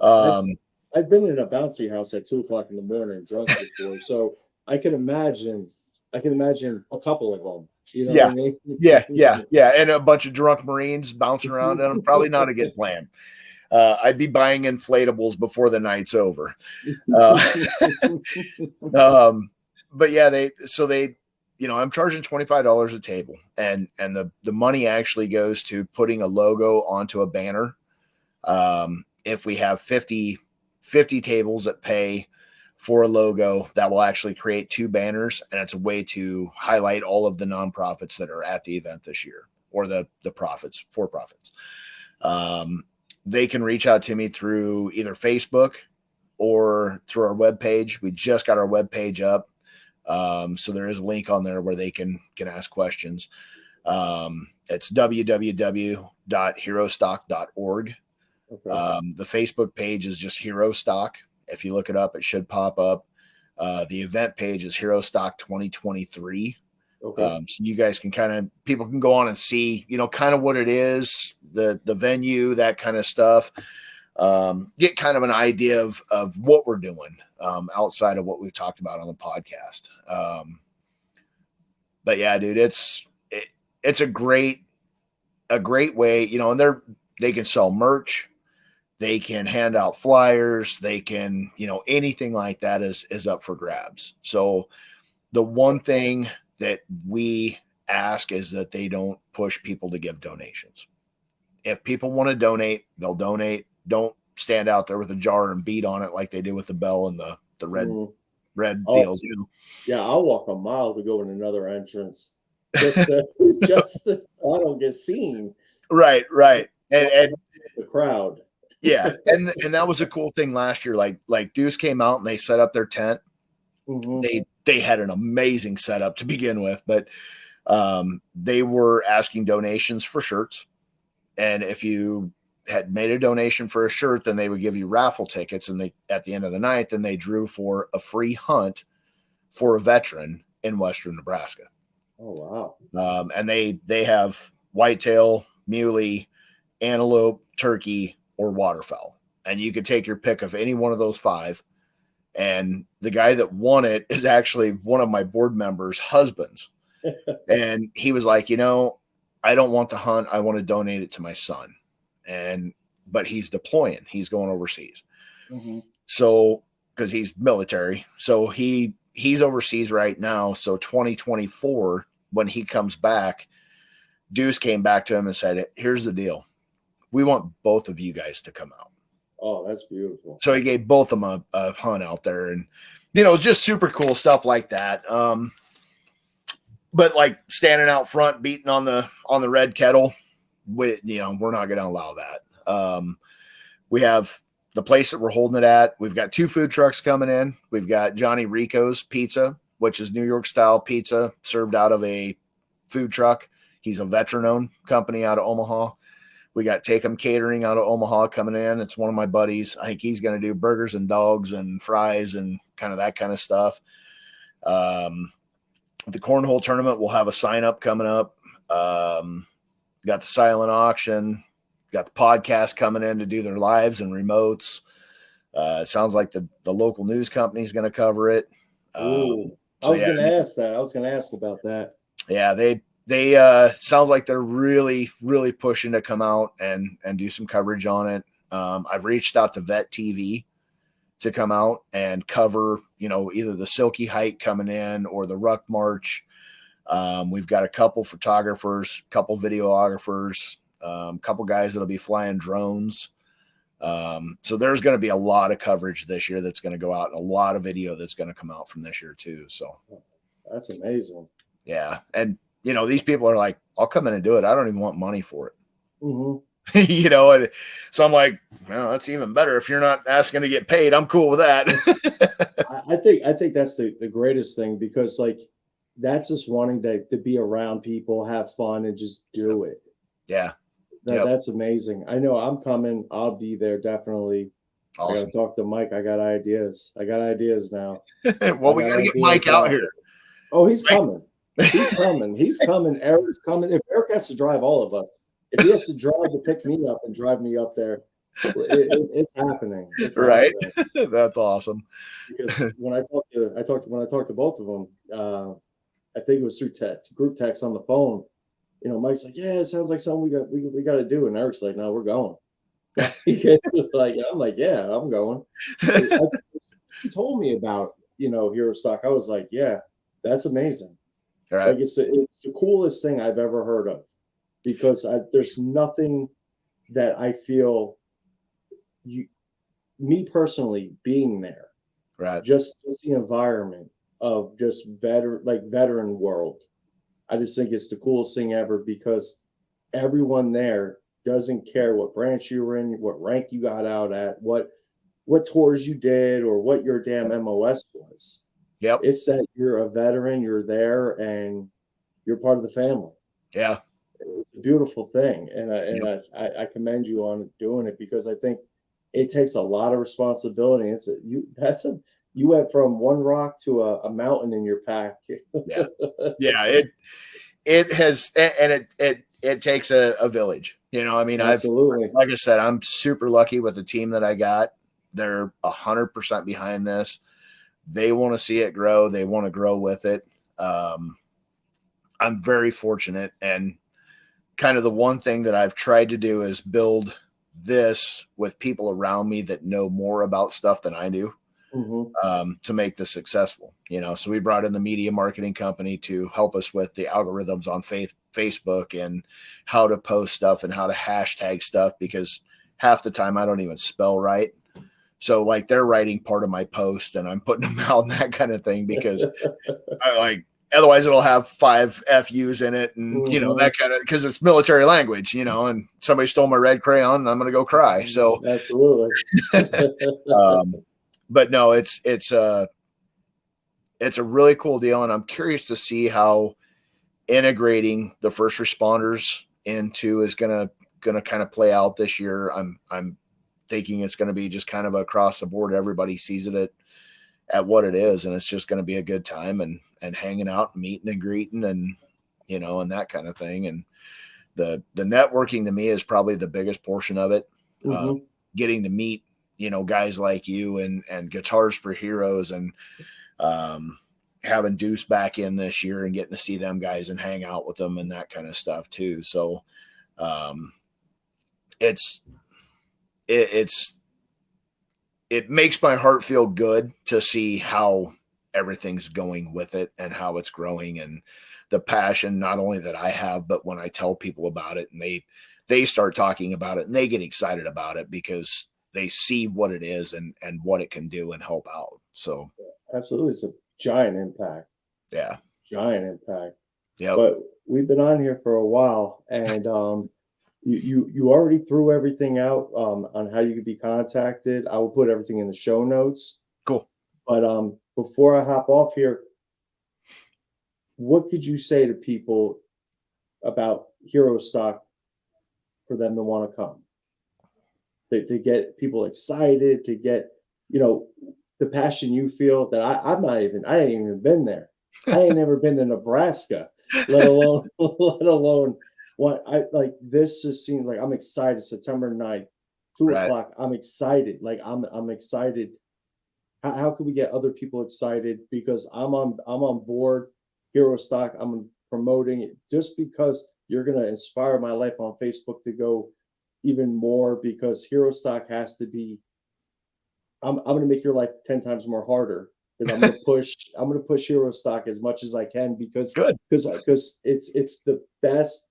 Speaker 1: I've been in a bouncy house at 2:00 in the morning drunk before, so I can imagine a couple of them. You know what I mean?
Speaker 2: Yeah. And a bunch of drunk Marines bouncing around, and probably not a good plan. I'd be buying inflatables before the night's over. But yeah, I'm charging $25 a table, and the money actually goes to putting a logo onto a banner. If we have 50 tables that pay for a logo, that will actually create 2 banners, and it's a way to highlight all of the nonprofits that are at the event this year, or the profits, for profits. They can reach out to me through either Facebook or through our webpage. We just got our webpage up. So there is a link on there where they can ask questions. It's www.herostock.org.
Speaker 1: Okay.
Speaker 2: The Facebook page is just HeroStock. If you look it up, it should pop up. The event page is HeroStock 2023.
Speaker 1: Okay.
Speaker 2: So you guys people can go on and see, kind of what it is, the venue, that kind of stuff. Get kind of an idea of what we're doing outside of what we've talked about on the podcast. But yeah, dude, it's a great way, and they can sell merch, they can hand out flyers, they can, anything like that is up for grabs. So the one thing that we ask is that they don't push people to give donations. if people want to donate, they'll donate. Don't stand out there with a jar and beat on it like they did with the bell and the red deals.
Speaker 1: Yeah, I'll walk a mile to go in another entrance just to, just so I don't get seen.
Speaker 2: Right. And
Speaker 1: the crowd.
Speaker 2: Yeah, and that was a cool thing last year. Like Deuce came out and they set up their tent. They had an amazing setup to begin with, but they were asking donations for shirts, and if you had made a donation for a shirt, then they would give you raffle tickets, and they at the end of the night, then they drew for a free hunt for a veteran in western Nebraska.
Speaker 1: Oh wow!
Speaker 2: And they have whitetail, muley, antelope, turkey, or waterfowl, and you could take your pick of any one of those 5. And the guy that won it is actually one of my board members' husbands. And he was like, I don't want the hunt. I want to donate it to my son. But he's deploying. He's going overseas. So, because he's military. So he's overseas right now. So 2024, when he comes back, Deuce came back to him and said, here's the deal. We want both of you guys to come out.
Speaker 1: Oh, that's beautiful.
Speaker 2: So he gave both of them a hunt out there, and it's just super cool stuff like that. But like standing out front, beating on the red kettle, we're not going to allow that. We have the place that we're holding it at. We've got 2 food trucks coming in. We've got Johnny Rico's Pizza, which is New York style pizza served out of a food truck. He's a veteran-owned company out of Omaha. We got Take 'em Catering out of Omaha coming in. It's one of my buddies. I think he's going to do burgers and dogs and fries and kind of that kind of stuff. The cornhole tournament will have a sign up coming up. Got the silent auction. Got the podcast coming in to do their lives and remotes. It sounds like the local news company is going to cover it.
Speaker 1: I was going to ask that. I was going to ask about that.
Speaker 2: Yeah, they sounds like they're really, really pushing to come out and do some coverage on it. I've reached out to Vet TV to come out and cover, either the Silky Hike coming in or the Ruck March. We've got a couple photographers, couple videographers, couple guys that'll be flying drones. So there's going to be a lot of coverage this year that's going to go out, and a lot of video that's going to come out from this year too. So
Speaker 1: that's amazing.
Speaker 2: Yeah. And these people are like, I'll come in and do it. I don't even want money for it. And so I'm like, well, that's even better. If you're not asking to get paid, I'm cool with that.
Speaker 1: I think that's the greatest thing, because like, that's just wanting to be around people, have fun, and just do it.
Speaker 2: Yeah.
Speaker 1: That's amazing. I know I'm coming. I'll be there. Definitely. Awesome. I got to talk to Mike. I got ideas now.
Speaker 2: Well, we got to get Mike out here.
Speaker 1: Oh, he's coming. He's coming. He's coming. Eric's coming. If Eric has to drive all of us, if he has to drive to pick me up and drive me up there, it's happening. It's
Speaker 2: right. Happening. That's awesome.
Speaker 1: Because when I talked to both of them, I think it was through group text on the phone. Mike's like, "Yeah, it sounds like something we got to do," and Eric's like, "No, we're going." I'm like, "Yeah, I'm going." He told me about HeroStock. I was like, "Yeah, that's amazing."
Speaker 2: Right.
Speaker 1: Like it's the coolest thing I've ever heard of, because there's nothing that I feel me personally being there,
Speaker 2: right?
Speaker 1: Just the environment of just veteran world. I just think it's the coolest thing ever, because everyone there doesn't care what branch you were in, what rank you got out at, what tours you did, or what your damn MOS was.
Speaker 2: Yep.
Speaker 1: It's that you're a veteran, you're there, and you're part of the family.
Speaker 2: Yeah.
Speaker 1: It's a beautiful thing. And I commend you on doing it, because I think it takes a lot of responsibility. You went from one rock to a mountain in your pack.
Speaker 2: Yeah. Yeah. It has, and it takes a village,
Speaker 1: Absolutely.
Speaker 2: like I said, I'm super lucky with the team that I got. They're 100% behind this. They want to see it grow. They want to grow with it. I'm very fortunate, and kind of the one thing that I've tried to do is build this with people around me that know more about stuff than I do. to make this successful, so we brought in the media marketing company to help us with the algorithms on Facebook and how to post stuff and how to hashtag stuff, because half the time I don't even spell right. So like they're writing part of my post and I'm putting them out and that kind of thing, because otherwise it'll have 5 FUs in it and, that kind of, because it's military language, and somebody stole my red crayon and I'm going to go cry. So
Speaker 1: absolutely.
Speaker 2: But no, it's a really cool deal. And I'm curious to see how integrating the first responders into is going to kind of play out this year. I'm thinking it's going to be just kind of across the board. Everybody sees it at what it is. And it's just going to be a good time and hanging out and meeting and greeting and, and that kind of thing. And the networking to me is probably the biggest portion of it. Getting to meet, guys like you and Guitars for Heroes and having Deuce back in this year and getting to see them guys and hang out with them and that kind of stuff too. So it makes my heart feel good to see how everything's going with it and how it's growing, and the passion, not only that I have, but when I tell people about it and they start talking about it and they get excited about it because they see what it is and what it can do and help out. So
Speaker 1: absolutely. It's a giant impact.
Speaker 2: Yeah.
Speaker 1: Giant impact.
Speaker 2: Yeah.
Speaker 1: But we've been on here for a while, and you already threw everything out on how you could be contacted. I will put everything in the show notes.
Speaker 2: Cool.
Speaker 1: But before I hop off here, what could you say to people about HeroStock for them to want to come? To get people excited, to get, the passion you feel that I ain't even been there. I ain't never been to Nebraska, let alone what I like. This just seems like I'm excited. September 9th, 2:00. I'm excited. Like I'm excited. How can we get other people excited? Because I'm on board HeroStock. I'm promoting it just because you're gonna inspire my life on Facebook to go even more, because HeroStock has to be. I'm gonna make your life 10 times more harder, because I'm gonna push HeroStock as much as I can, because it's the best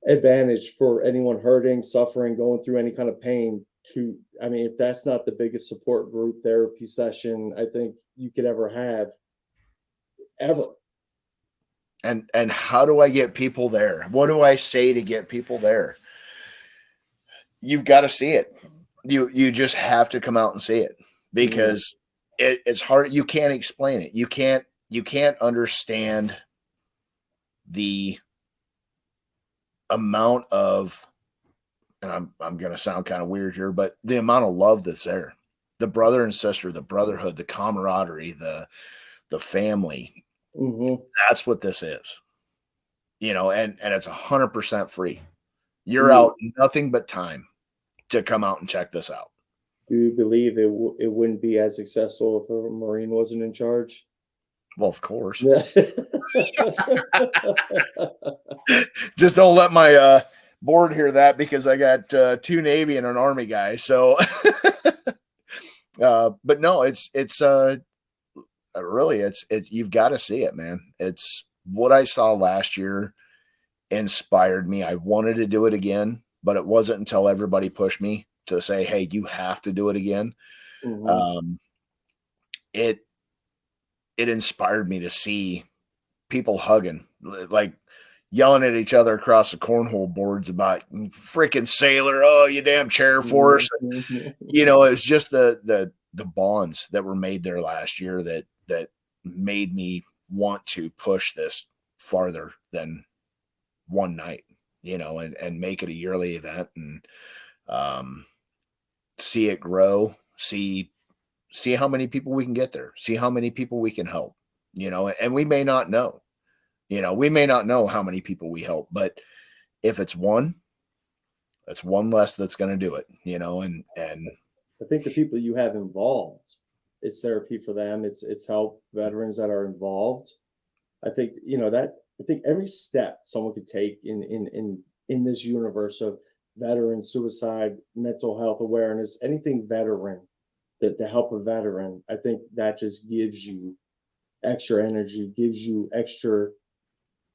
Speaker 1: advantage for anyone hurting, suffering, going through any kind of pain. If that's not the biggest support group therapy session I think you could ever have, ever.
Speaker 2: And how do I get people there? What do I say to get people there? You've got to see it. You just have to come out and see it, because it's hard. You can't explain it. You can't understand the amount of, and I'm going to sound kind of weird here, but the amount of love that's there, the brother and sister, the brotherhood, the camaraderie, the family. That's what this is, and it's 100% free. You're out nothing but time to come out and check this out.
Speaker 1: Do you believe it wouldn't be as successful if a Marine wasn't in charge?
Speaker 2: Well, of course. Just don't let my board hear that, because I got 2 Navy and an Army guy. So, but no, it's really, you've got to see it, man. It's what I saw last year inspired me. I wanted to do it again, but it wasn't until everybody pushed me to say, hey, you have to do it again. It inspired me to see people hugging, like yelling at each other across the cornhole boards about freaking sailor. Oh, you damn chair force. It's just the bonds that were made there last year that made me want to push this farther than one night, and make it a yearly event, and see it grow, see how many people we can get there, see how many people we can help, and we may not know, how many people we help, but if it's one, that's one less that's going to do it, and
Speaker 1: I think the people you have involved, it's therapy for them. It's help veterans that are involved. I think, I think every step someone could take in this universe of veteran suicide, mental health awareness, anything veteran, to help a veteran, I think that just gives you extra energy, gives you extra.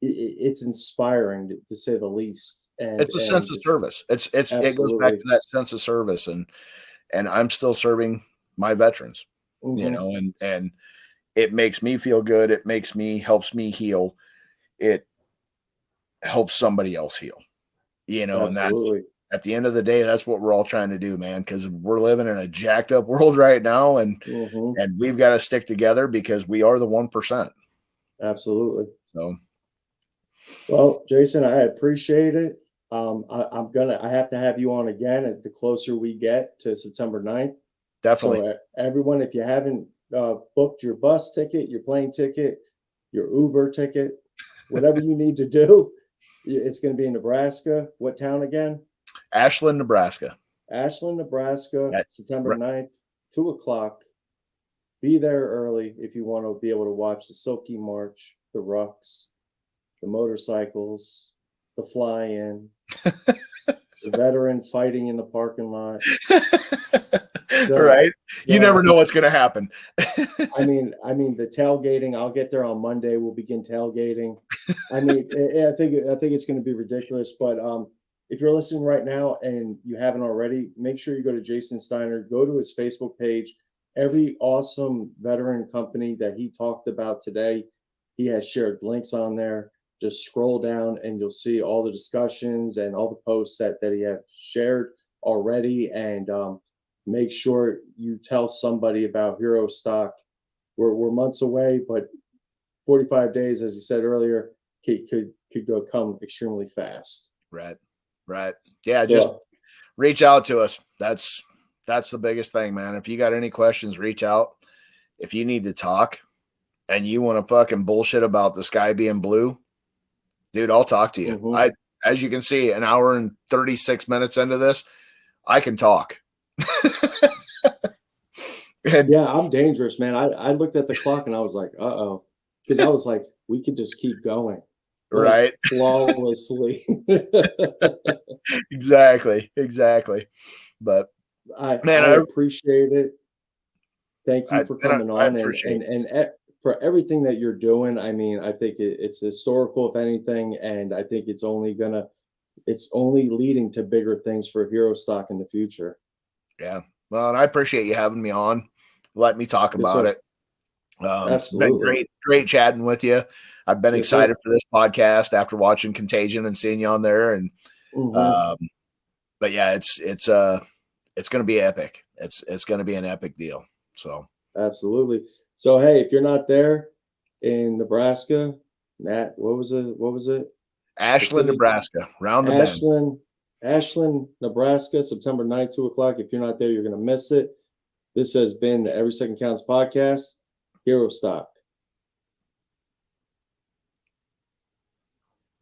Speaker 1: It's inspiring to say the least.
Speaker 2: It's a sense of service. It goes back
Speaker 1: Absolutely.
Speaker 2: to that sense of service, and I'm still serving my veterans,
Speaker 1: Hmm.
Speaker 2: and it makes me feel good. It helps me heal. It helps somebody else heal, and that's
Speaker 1: Absolutely.
Speaker 2: at the end of the day, that's what we're all trying to do, man, because we're living in a jacked up world right now, and
Speaker 1: Hmm.
Speaker 2: and we've got to stick together because we are the 1%.
Speaker 1: Absolutely.
Speaker 2: So
Speaker 1: Well, Jason, I appreciate it. I have to have you on again the closer we get to September 9th. So
Speaker 2: definitely.
Speaker 1: everyone, if you haven't booked your bus ticket, your plane ticket, your Uber ticket, whatever you need to do, it's going to be in Nebraska. What town again?
Speaker 2: Ashland, Nebraska.
Speaker 1: Ashland, Nebraska,
Speaker 2: That-
Speaker 1: September 9th, 2 o'clock. Be there early if you want to be able to watch the Silky March, the Rucks, the motorcycles, the fly-in, the veteran fighting in the parking lot.
Speaker 2: Right. You
Speaker 1: The
Speaker 2: never know what's going to happen.
Speaker 1: I mean the tailgating. I'll get there on Monday. We'll begin tailgating. I think it's going to be ridiculous. But if you're listening right now and you haven't already, make sure you go to Jason Steiner. Go to his Facebook page. Every awesome veteran company that he talked about today, he has shared links on there. Just scroll down and you'll see all the discussions and all the posts that he have shared already. And make sure you tell somebody about HeroStock. We're months away, but 45 days, as you said earlier, could go come extremely fast.
Speaker 2: Right. Yeah. Just
Speaker 1: So,
Speaker 2: reach out to us. That's the biggest thing, man. If you got any questions, reach out. If you need to talk and you want to fucking bullshit about the sky being blue, dude, I'll talk to you.
Speaker 1: mhm.
Speaker 2: As you can see, an hour and 36 minutes into this, I can talk. And
Speaker 1: Yeah, I'm dangerous, man. I looked at the clock and I was like, uh-oh, because I was like, we could just keep going like
Speaker 2: right.
Speaker 1: flawlessly.
Speaker 2: Exactly. But man,
Speaker 1: I appreciate it. Thank you for coming
Speaker 2: I
Speaker 1: on
Speaker 2: appreciate
Speaker 1: for everything that you're doing. I mean, I think it's historical, if anything, and I think it's only leading to bigger things for HeroStock in the future.
Speaker 2: Yeah. Well, and I appreciate you having me on. Let me talk
Speaker 1: Yes,
Speaker 2: about
Speaker 1: sir.
Speaker 2: it. It's been
Speaker 1: Absolutely.
Speaker 2: great chatting with you. I've been
Speaker 1: Yes,
Speaker 2: excited
Speaker 1: sir.
Speaker 2: for this podcast after watching Contagion and seeing you on there. And
Speaker 1: Hmm.
Speaker 2: um, but yeah, it's going to be epic. It's going to be an epic deal. So
Speaker 1: Absolutely. So, hey, if you're not there in Nebraska, Matt, what was it? What was it? The
Speaker 2: Ashland,
Speaker 1: city?
Speaker 2: Nebraska, Round the Bend.
Speaker 1: Ashland, Ashland, Nebraska, September 9th, 2 o'clock. If you're not there, you're going to miss it. This has been the Every Second Counts podcast, HeroStock.